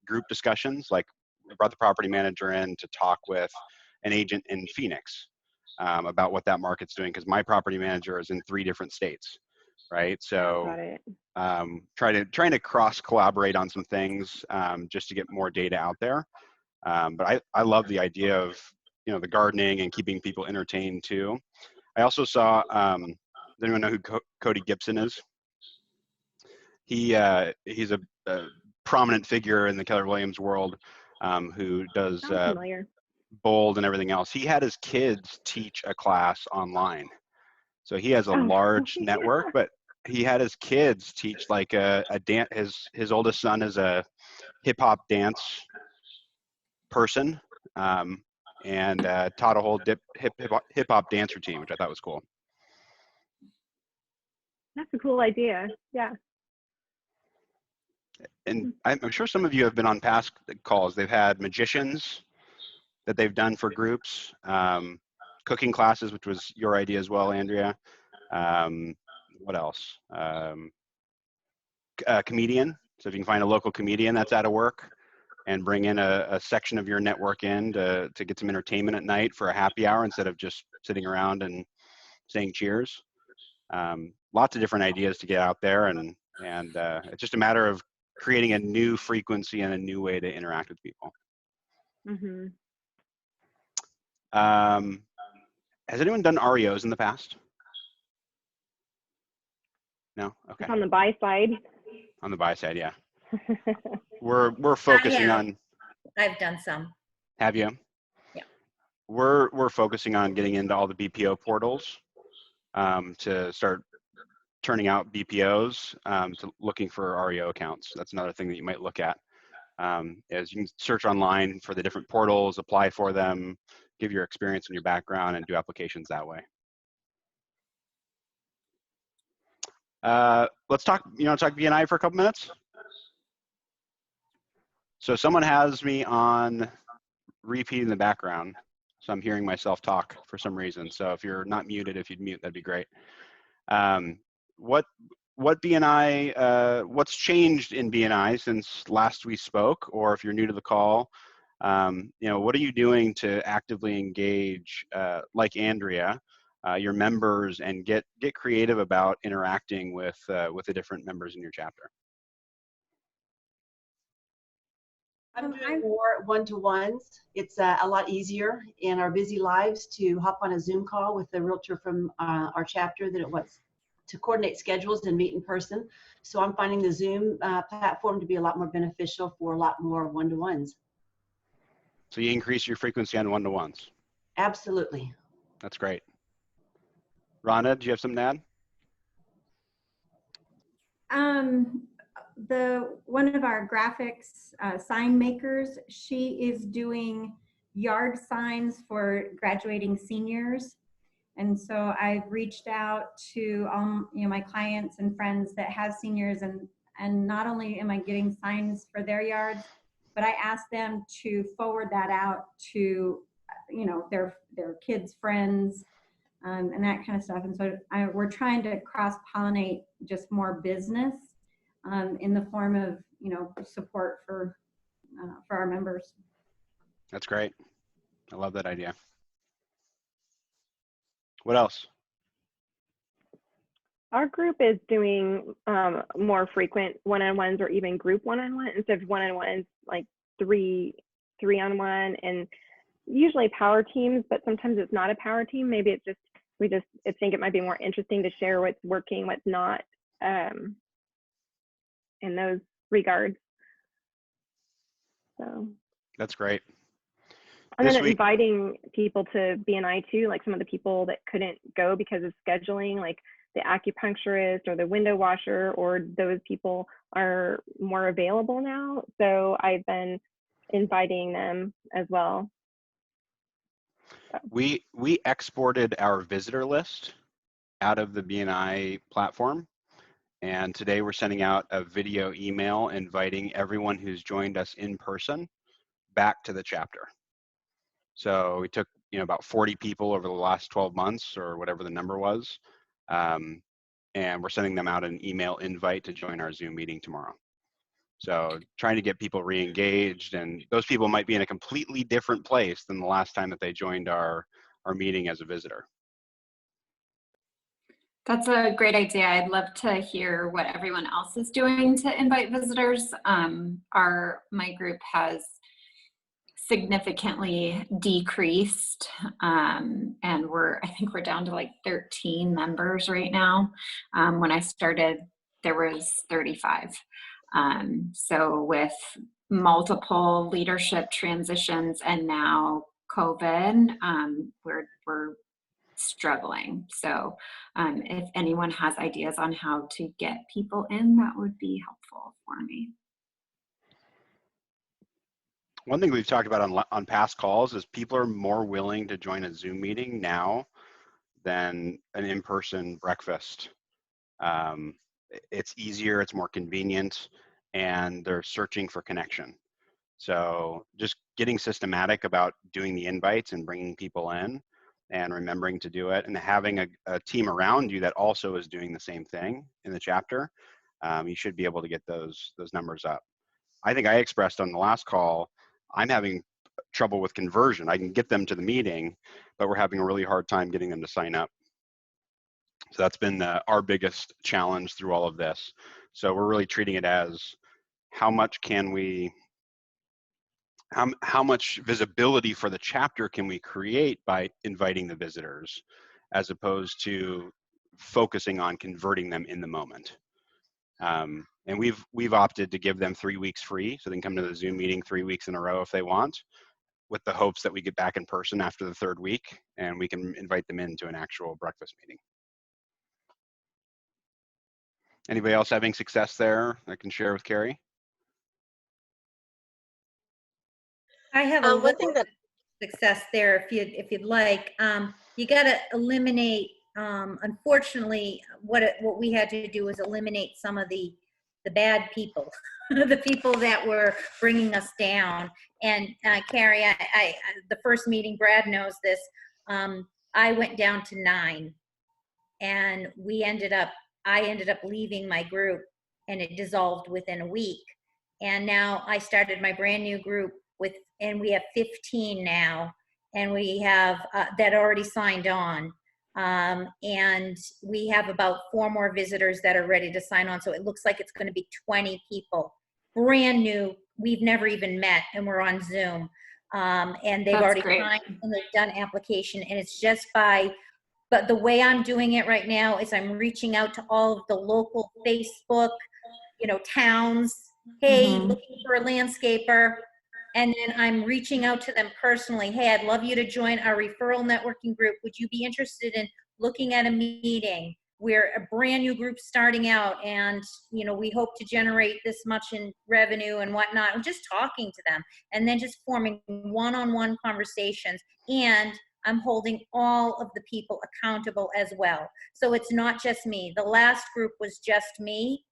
group discussions, like we brought the property manager in to talk with an agent in Phoenix about what that market's doing, because my property manager is in 3 different states, right? So trying to cross collaborate on some things just to get more data out there. But I love the idea of the gardening and keeping people entertained too. I also saw, does anyone know who Cody Gibson is? He's a prominent figure in the Keller Williams world who does Bold and everything else. He had his kids teach a class online. So he has a large network, but he had his kids teach like a dance. His oldest son is a hip hop dance person and taught a whole hip hop dance routine, which I thought was cool. That's a cool idea. Yeah. And I'm sure some of you have been on past calls. They've had magicians that they've done for groups, cooking classes, which was your idea as well, Andrea. What else? A comedian. So if you can find a local comedian that's out of work and bring in a section of your network in to get some entertainment at night for a happy hour instead of just sitting around and saying cheers. Lots of different ideas to get out there, and it's just a matter of creating a new frequency and a new way to interact with people. Mm-hmm. Has anyone done REOs in the past? No? Okay. It's on the buy side. On the buy side, yeah. We're focusing on. I've done some. Have you? Yeah. We're focusing on getting into all the BPO portals to start turning out BPOs to looking for REO accounts. That's another thing that you might look at. Is you can search online for the different portals, apply for them, give your experience and your background, and do applications that way. Let's talk. Talk BNI for a couple minutes. So someone has me on repeat in the background, so I'm hearing myself talk for some reason. So if you're not muted, if you'd mute, that'd be great. What BNI? What's changed in BNI since last we spoke? Or if you're new to the call, what are you doing to actively engage, like Andrea, your members, and get creative about interacting with the different members in your chapter? I'm doing more one-to-ones. It's a lot easier in our busy lives to hop on a Zoom call with the realtor from our chapter than it was to coordinate schedules and meet in person. So I'm finding the Zoom platform to be a lot more beneficial for a lot more one-to-ones. So you increase your frequency on one-to-ones? Absolutely. That's great. Rhonda, do you have something to add? One of our graphics sign makers, she is doing yard signs for graduating seniors. And so I've reached out to my clients and friends that have seniors, and not only am I getting signs for their yards, but I asked them to forward that out to their kids' friends, and that kind of stuff. And so we're trying to cross-pollinate just more business in the form of support for our members. That's great. I love that idea. What else? Our group is doing more frequent one-on-ones or even group one-on-one instead of one-on-ones, like three-on-one, and usually power teams, but sometimes it's not a power team. Maybe it's just we think it might be more interesting to share what's working, what's not, in those regards. So that's great. And then inviting people to BNI too, like some of the people that couldn't go because of scheduling, like the acupuncturist or the window washer, or those people are more available now. So I've been inviting them as well. So. We exported our visitor list out of the BNI platform. And today we're sending out a video email inviting everyone who's joined us in person back to the chapter. So we took about 40 people over the last 12 months or whatever the number was. And we're sending them out an email invite to join our Zoom meeting tomorrow. So trying to get people re-engaged, and those people might be in a completely different place than the last time that they joined our meeting as a visitor. That's a great idea. I'd love to hear what everyone else is doing to invite visitors. My group has significantly decreased, and I think we're down to like 13 members right now. When I started, there was 35. So with multiple leadership transitions and now COVID, we're struggling. So if anyone has ideas on how to get people in, that would be helpful for me. One thing we've talked about on past calls is people are more willing to join a Zoom meeting now than an in-person breakfast. It's easier, it's more convenient, and they're searching for connection. So just getting systematic about doing the invites and bringing people in and remembering to do it, and having a team around you that also is doing the same thing in the chapter, you should be able to get those numbers up. I think I expressed on the last call, I'm having trouble with conversion. I can get them to the meeting, but we're having a really hard time getting them to sign up. So that's been our biggest challenge through all of this. So we're really treating it as how much visibility for the chapter can we create by inviting the visitors, as opposed to focusing on converting them in the moment. And we've opted to give them 3 weeks free, so they can come to the Zoom meeting 3 weeks in a row if they want, with the hopes that we get back in person after the 3rd week and we can invite them into an actual breakfast meeting. Anybody else having success there I can share with Carrie? I have a one thing that success there if you'd like. You got to eliminate, unfortunately, what we had to do was eliminate some of the bad people, the people that were bringing us down. And Carrie, I the first meeting, Brad knows this, I went down to 9, and I ended up leaving my group, and it dissolved within a week. And now I started my brand new group and we have 15 now, and we have that already signed on. And we have about 4 more visitors that are ready to sign on. So it looks like it's going to be 20 people, brand new. We've never even met, and we're on Zoom. And they've already signed and they've done application, and it's just but the way I'm doing it right now is I'm reaching out to all of the local Facebook, towns. Hey, looking for a landscaper. and then I'm reaching out to them personally. Hey, I'd love you to join our referral networking group. Would you be interested in looking at a meeting? We're a brand new group starting out, and we hope to generate this much in revenue and whatnot. I'm just talking to them, and then just forming one-on-one conversations. And I'm holding all of the people accountable as well. So it's not just me. The last group was just me.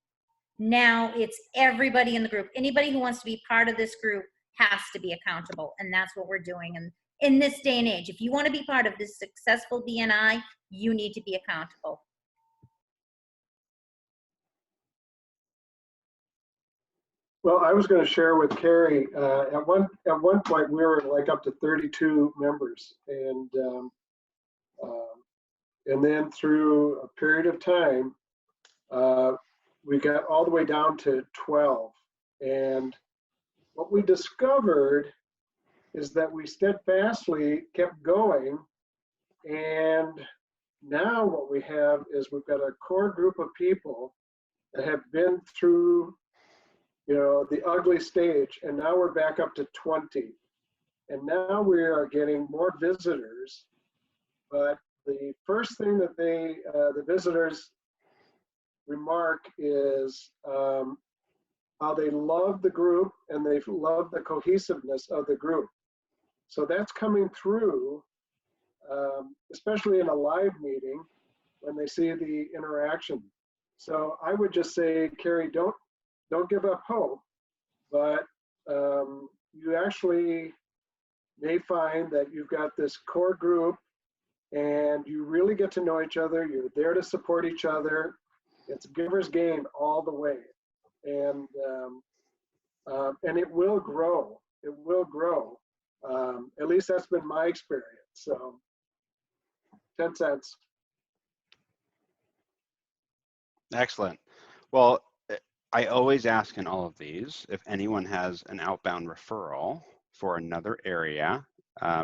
Now it's everybody in the group. Anybody who wants to be part of this group has to be accountable, and that's what we're doing. And in this day and age, if you want to be part of this successful BNI, you need to be accountable. Well, I was going to share with Carrie. At one point, we were like up to 32 members, and then through a period of time, we got all the way down to 12. And what we discovered is that we steadfastly kept going, and now what we have is we've got a core group of people that have been through the ugly stage, and now we're back up to 20. And now we are getting more visitors, but the first thing that the visitors remark is how they love the group and they love the cohesiveness of the group. So that's coming through, especially in a live meeting when they see the interaction. So I would just say, Carrie, don't give up hope, but you actually may find that you've got this core group and you really get to know each other. You're there to support each other. It's giver's gain all the way. And it will grow. It will grow. At least that's been my experience. So 10 cents. Excellent. Well, I always ask in all of these if anyone has an outbound referral for another area.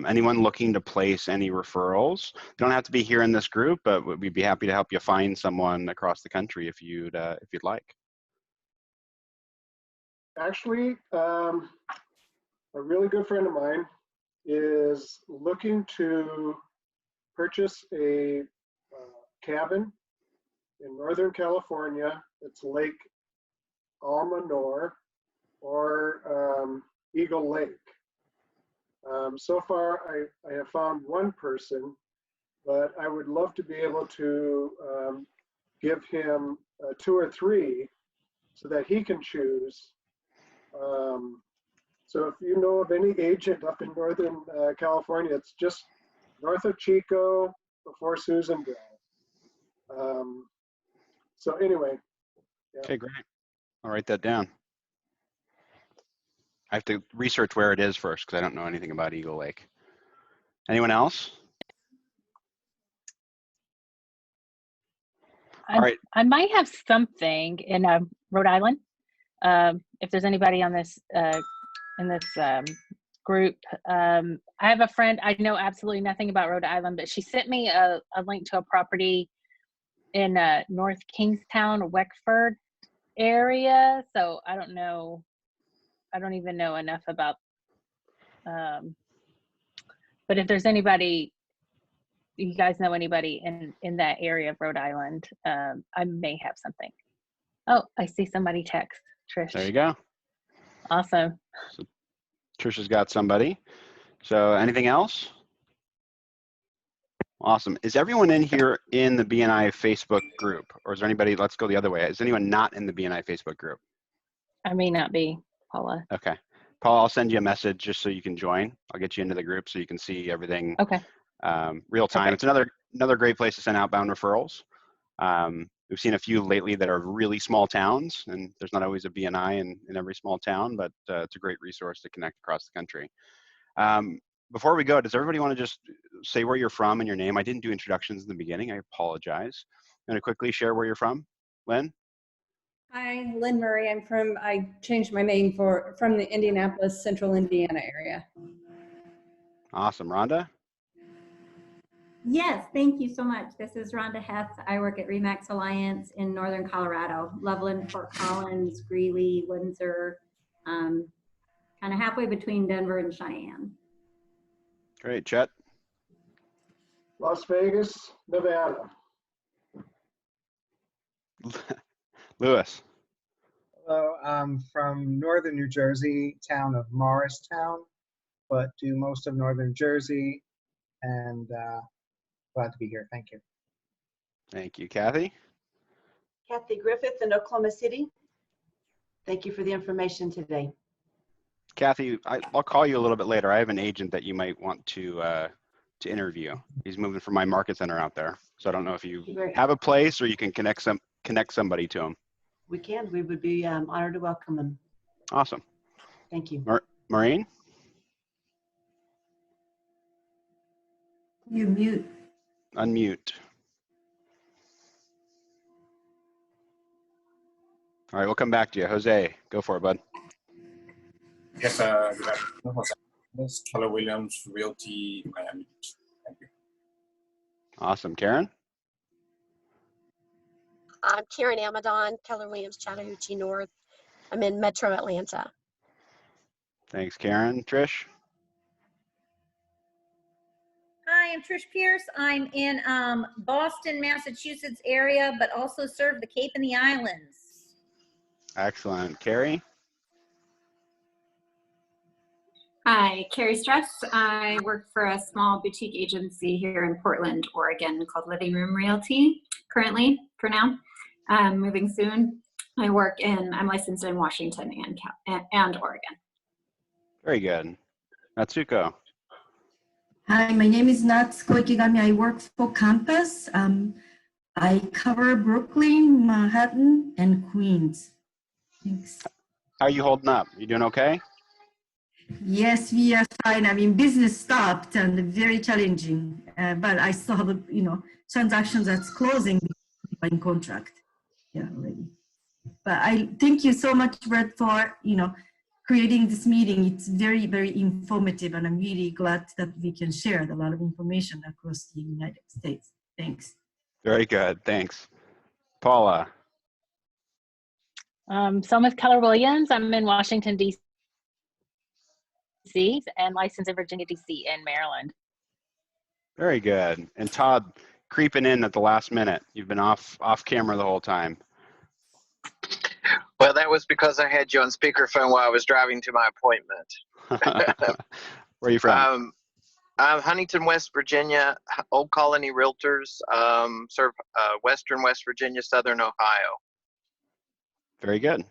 Anyone looking to place any referrals? You don't have to be here in this group, but we'd be happy to help you find someone across the country if you'd like. Actually, a really good friend of mine is looking to purchase a cabin in Northern California. It's Lake Almanor or Eagle Lake. So far, I have found one person, but I would love to be able to give him 2 or 3 so that he can choose. So if you know of any agent up in Northern California, it's just north of Chico before Susanville. So anyway. Yeah. Okay, great. I'll write that down. I have to research where it is first because I don't know anything about Eagle Lake. Anyone else? All right. I might have something in Rhode Island. If there's anybody on this in this group, I have a friend. I know absolutely nothing about Rhode Island, but she sent me a link to a property in North Kingstown, Wexford area. So I don't know. I don't even know enough about. But if there's anybody, you guys know anybody in that area of Rhode Island, I may have something. Oh, I see somebody text Trish. There you go. Awesome. So Trisha's got somebody. So anything else? Awesome. Is everyone in here in the BNI Facebook group, or is there anybody? Let's go the other way. Is anyone not in the BNI Facebook group? I may not be, Paula. Okay. Paul, I'll send you a message just so you can join. I'll get you into the group so you can see everything. Okay. Real time. Okay. It's another great place to send outbound referrals. We've seen a few lately that are really small towns, and there's not always a BNI in every small town, but it's a great resource to connect across the country. Before we go, does everybody want to just say where you're from and your name? I didn't do introductions in the beginning. I apologize. I'm going to quickly share where you're from. Lynn? Hi, Lynn Murray. I changed my name from the Indianapolis, Central Indiana area. Awesome. Rhonda? Yes, thank you so much. This is Rhonda Hess. I work at Remax Alliance in Northern Colorado, Loveland, Fort Collins, Greeley, Windsor, kind kind of halfway between Denver and Cheyenne. Great, Chet. Las Vegas, Nevada. Lewis. Hello, I'm from northern New Jersey, town of Morristown, but do most of northern Jersey, and glad to be here. Thank you. Thank you, Kathy. Kathy Griffith in Oklahoma City. Thank you for the information today. Kathy, I'll call you a little bit later. I have an agent that you might want to interview. He's moving from my market center out there, so I don't know if you have a place or you can connect somebody to him. We can. We would be honored to welcome them. Awesome. Thank you. Maureen? You mute. Unmute. All right, we'll come back to you. Jose, go for it, bud. Yes, good afternoon, Jose. This is Keller Williams, Realty, Miami. Thank you. Awesome. Karen? I'm Karen Amadon, Keller Williams, Chattahoochee North. I'm in Metro Atlanta. Thanks, Karen. Trish? Hi, I'm Trish Pierce. I'm in Boston, Massachusetts area, but also serve the Cape and the Islands. Excellent. Carrie? Hi, Carrie Stress. I work for a small boutique agency here in Portland, Oregon called Living Room Realty currently, for now. Moving soon. I'm licensed in Washington and Oregon. Very good. Natsuko? Hi, my name is Natsuko Ikigami. I work for Compass. I cover Brooklyn, Manhattan, and Queens. Thanks. How are you holding up? You doing okay? Yes, we are fine. I mean, business stopped and very challenging, but I saw the transactions that's closing in contract. Yeah, already. But I thank you so much, Brett, for creating this meeting. It's very, very informative, and I'm really glad that we can share a lot of information across the United States. Thanks. Very good. Thanks. Paula? So I'm with Keller Williams. I'm in Washington, D.C. and licensed in Virginia, D.C. and Maryland. Very good. And Todd, creeping in at the last minute. You've been off camera the whole time. Well, that was because I had you on speakerphone while I was driving to my appointment. Where are you from? I'm Huntington, West Virginia, Old Colony Realtors, serve Western West Virginia, Southern Ohio. Very good.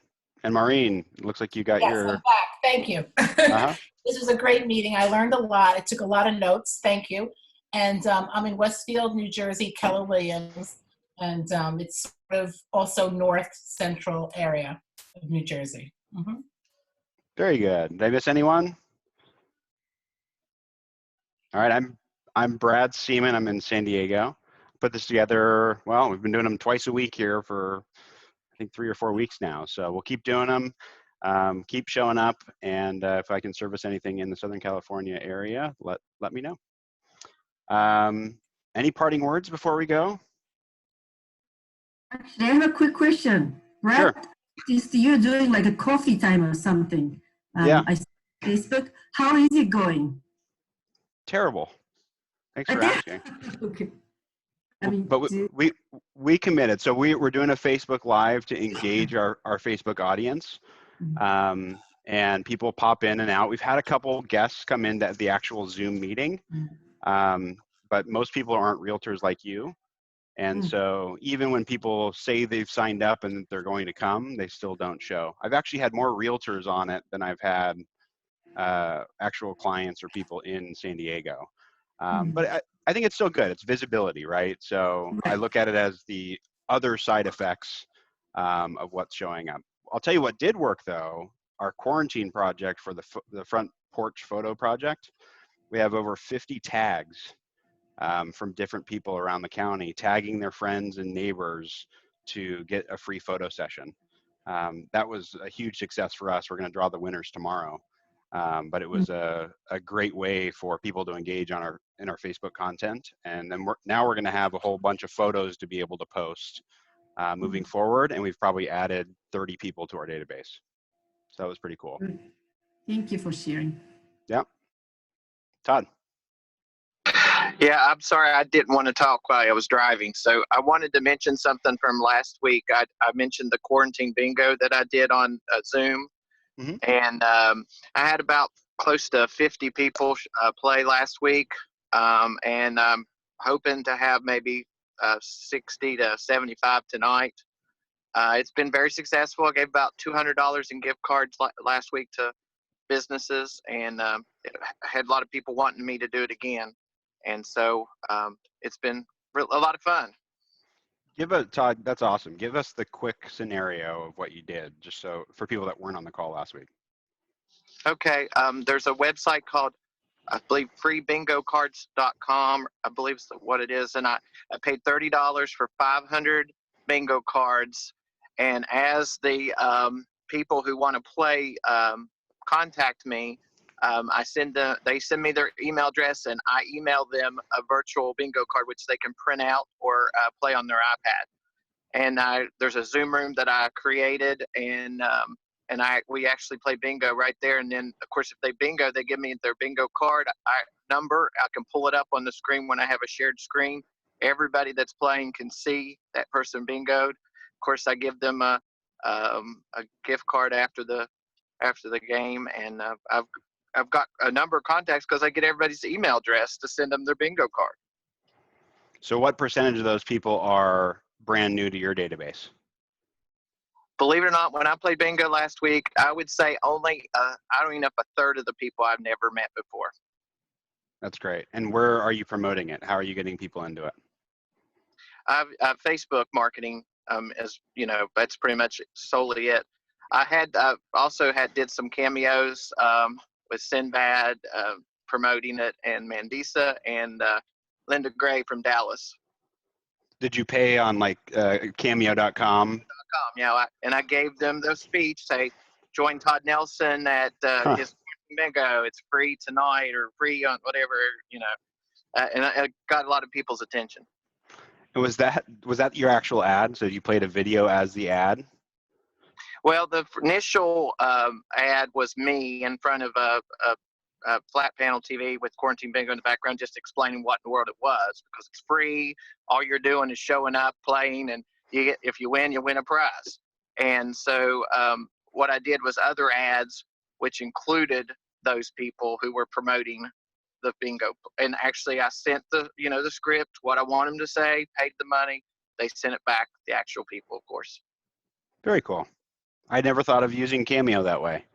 And Maureen, it looks like you got your... I'm back. Thank you. This was a great meeting. I learned a lot. I took a lot of notes. Thank you. And I'm in Westfield, New Jersey, Keller Williams. And it's sort of also north central area of New Jersey. Mm-hmm. Very good. Did I miss anyone? All right, I'm Brad Seaman. I'm in San Diego. Put this together, well, we've been doing them twice a week here for, I think, 3 or 4 weeks now. So we'll keep doing them, keep showing up, and if I can service anything in the Southern California area, let me know. Any parting words before we go? Actually, I have a quick question. Brad, sure. You're doing like a coffee time or something. Yeah. I see Facebook. How is it going? Terrible. Thanks for asking. Okay. I mean, but we committed. So we're doing a Facebook Live to engage our Facebook audience. And people pop in and out. We've had a couple guests come in to the actual Zoom meeting. But most people aren't realtors like you. And so even when people say they've signed up and they're going to come, they still don't show. I've actually had more realtors on it than I've had actual clients or people in San Diego. But I think it's still good. It's visibility, right? So I look at it as the other side effects of what's showing up. I'll tell you what did work though, our quarantine project for the front porch photo project. We have over 50 tags from different people around the county, tagging their friends and neighbors to get a free photo session. That was a huge success for us. We're going to draw the winners tomorrow. But it was a great way for people to engage in our Facebook content. And then now we're going to have a whole bunch of photos to be able to post moving forward. And we've probably added 30 people to our database. So that was pretty cool. Thank you for sharing. Yeah. Todd. Yeah, I'm sorry I didn't want to talk while I was driving. So I wanted to mention something from last week. I mentioned the quarantine bingo that I did on Zoom. Mm-hmm. And I had about close to 50 people play last week. And I'm hoping to have maybe 60 to 75 tonight. It's been very successful. I gave about $200 in gift cards last week to businesses, and I had a lot of people wanting me to do it again. And so it's been a lot of fun. Todd, that's awesome. Give us the quick scenario of what you did, just so for people that weren't on the call last week. Okay, there's a website called, I believe, freebingocards.com, I believe is what it is. And I paid $30 for 500 bingo cards. And as the people who want to play contact me, they send me their email address, and I email them a virtual bingo card, which they can print out or play on their iPad. And there's a Zoom room that I created, and we actually play bingo right there. And then, of course, if they bingo, they give me their bingo card number. I can pull it up on the screen when I have a shared screen. Everybody that's playing can see that person bingoed. Of course, I give them a gift card after the game, and I've got a number of contacts because I get everybody's email address to send them their bingo card. So what percentage of those people are brand new to your database? Believe it or not, when I played bingo last week, I would say only, I don't even know if a third of the people I've never met before. That's great. And where are you promoting it? How are you getting people into it? Facebook marketing, is, that's pretty much solely it. I did some cameos with Sinbad promoting it, and Mandisa and Linda Gray from Dallas. Did you pay on like cameo.com? Yeah, and I gave them the speech, say, join Todd Nelson at his bingo. It's free tonight or free on whatever, and I got a lot of people's attention. And was that your actual ad? So you played a video as the ad? Well, the initial ad was me in front of a flat panel TV with Quarantine Bingo in the background, just explaining what in the world it was, because it's free. All you're doing is showing up, playing, and if you win, you win a prize. And so what I did was other ads, which included those people who were promoting the bingo. And actually, I sent the script, what I want them to say, paid the money. They sent it back, the actual people, of course. Very cool. I never thought of using Cameo that way.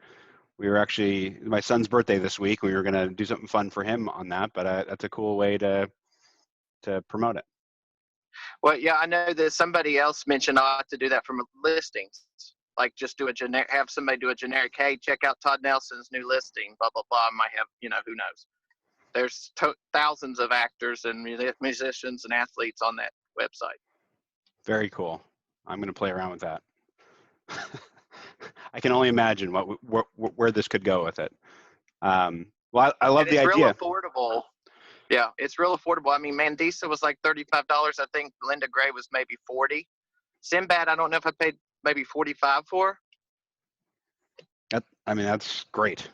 We were actually, my son's birthday this week. We were going to do something fun for him on that, but that's a cool way to promote it. Well, yeah, I know that somebody else mentioned I ought to do that from listings. Like just do have somebody do a generic, hey, check out Todd Nelson's new listing, blah, blah, blah. I might have, who knows. There's thousands of actors and musicians and athletes on that website. Very cool. I'm going to play around with that. I can only imagine where this could go with it. Well, I love the idea. It's real affordable. Yeah, it's real affordable. I mean, Mandisa was like $35. I think Linda Gray was maybe $40. Sinbad, I don't know if I paid maybe $45 for. That's great.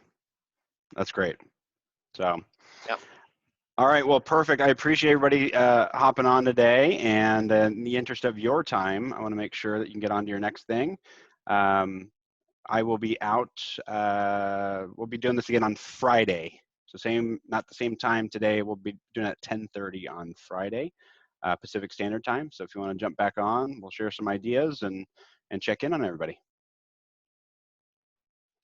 That's great. So, yep. All right, well, perfect. I appreciate everybody hopping on today. And in the interest of your time, I want to make sure that you can get on to your next thing. I will be out. We'll be doing this again on Friday. So not the same time today. We'll be doing it at 10:30 on Friday, Pacific Standard Time. So if you want to jump back on, we'll share some ideas and check in on everybody.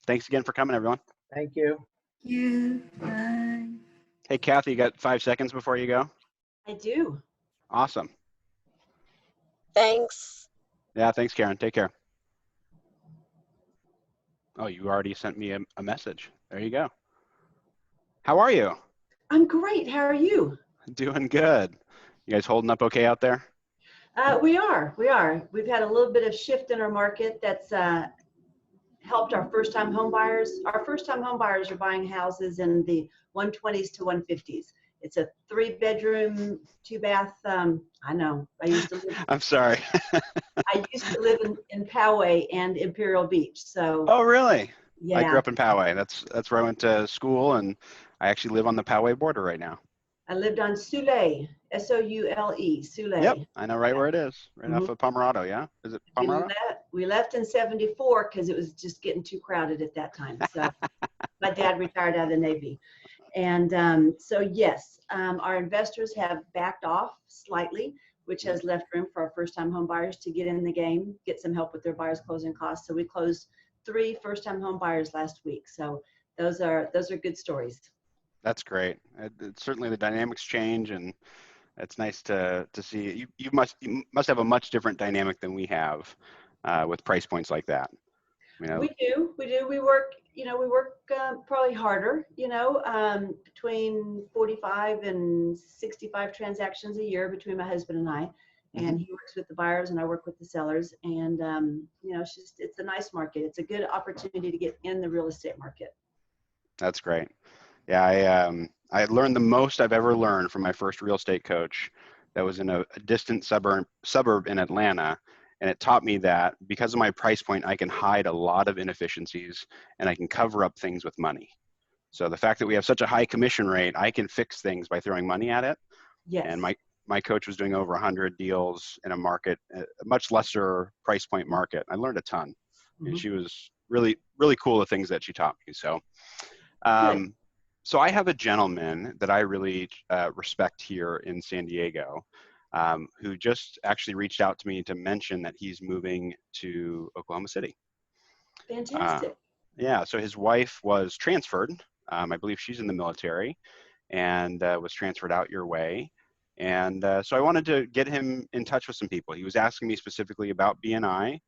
Thanks again for coming, everyone. Thank you. Thank you. Bye. Hey, Kathy, you got 5 seconds before you go? I do. Awesome. Thanks. Yeah, thanks, Karen. Take care. Oh, you already sent me a message. There you go. How are you? I'm great. How are you? Doing good. You guys holding up okay out there? We are. We've had a little bit of shift in our market that's helped our first-time home buyers. Our first-time home buyers are buying houses in the 120s to 150s. It's a 3-bedroom, 2-bath. I know. I used to live. I'm sorry. I used to live in Poway and Imperial Beach. So. Oh, really? Yeah. I grew up in Poway. That's where I went to school, and I actually live on the Poway border right now. I lived on Soule, S-O-U-L-E, Soule. Yep, I know right where it is, right off of Pomerado, yeah? Is it Pomerado? We left in 74 because it was just getting too crowded at that time. So my dad retired out of the Navy. And so yes, our investors have backed off slightly, which has left room for our first-time home buyers to get in the game, get some help with their buyers closing costs. So we closed 3 first-time home buyers last week. So those are good stories. That's great. Certainly the dynamics change, and it's nice to see. You must have a much different dynamic than we have with price points like that. You know? We do. We work, probably harder, between 45 and 65 transactions a year between my husband and I. And he works with the buyers and I work with the sellers. And, it's a nice market. It's a good opportunity to get in the real estate market. That's great. Yeah, I learned the most I've ever learned from my first real estate coach that was in a distant suburb in Atlanta. And it taught me that because of my price point, I can hide a lot of inefficiencies and I can cover up things with money. So the fact that we have such a high commission rate, I can fix things by throwing money at it. Yes. And my coach was doing over 100 deals in a market, a much lesser price point market. I learned a ton. And she was really, really cool, the things that she taught me. So, so I have a gentleman that I really respect here in San Diego who just actually reached out to me to mention that he's moving to Oklahoma City. Fantastic. Yeah, so his wife was transferred. I believe she's in the military and was transferred out your way. And so I wanted to get him in touch with some people. He was asking me specifically about BNI.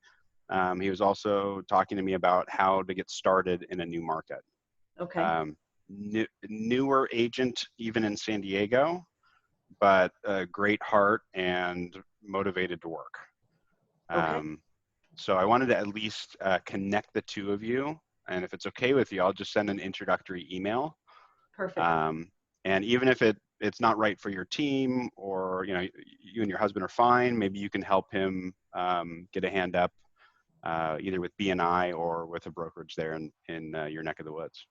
He was also talking to me about how to get started in a new market. Okay. Newer agent, even in San Diego, but a great heart and motivated to work. Okay. So I wanted to at least connect the two of you. And if it's okay with you, I'll just send an introductory email. Perfect. And even if it's not right for your team, or you and your husband are fine, maybe you can help him get a hand up either with BNI or with a brokerage there in your neck of the woods.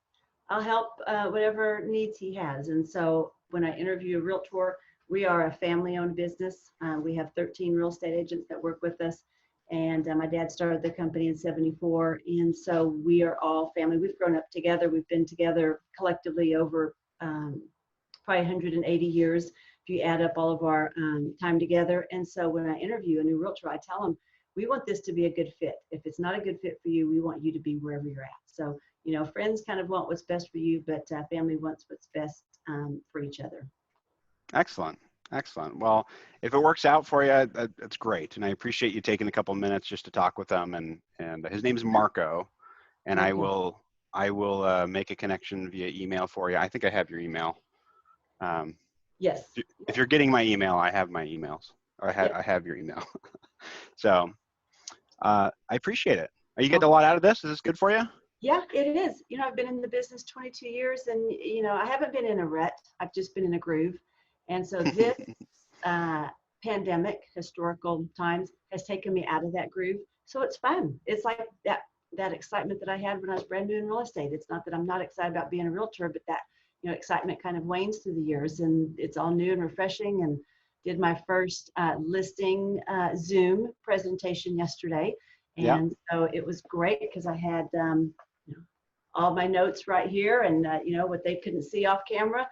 I'll help whatever needs he has. And so when I interview a realtor, we are a family-owned business. We have 13 real estate agents that work with us. And my dad started the company in 74. And so we are all family. We've grown up together. We've been together collectively over probably 180 years, if you add up all of our time together. And so when I interview a new realtor, I tell them, we want this to be a good fit. If it's not a good fit for you, we want you to be wherever you're at. So, friends kind of want what's best for you, but family wants what's best for each other. Excellent. Excellent. Well, if it works out for you, that's great. And I appreciate you taking a couple minutes just to talk with them. And his name's Marco. And I will make a connection via email for you. I think I have your email. Yes. If you're getting my email, I have my emails. Or I have your email. So I appreciate it. Are you getting a lot out of this? Is this good for you? Yeah, it is. I've been in the business 22 years and, I haven't been in a rut. I've just been in a groove. And so this pandemic, historical times, has taken me out of that groove. So it's fun. It's like that excitement that I had when I was brand new in real estate. It's not that I'm not excited about being a realtor, but that, excitement kind of wanes through the years, and it's all new and refreshing. And did my first listing Zoom presentation yesterday. And so it was great because I had all my notes right here, and what they couldn't see off camera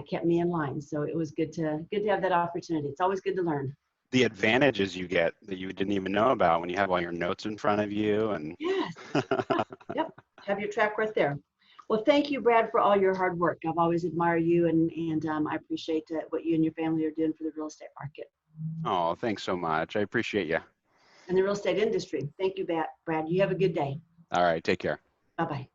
kept me in line. So it was good to have that opportunity. It's always good to learn. The advantages you get that you didn't even know about when you have all your notes in front of you. And yes. Yep. Have your track right there. Well, thank you, Brad, for all your hard work. I've always admired you, and I appreciate what you and your family are doing for the real estate market. Oh, thanks so much. I appreciate you. And the real estate industry. Thank you, Brad. You have a good day. All right. Take care. Bye-bye.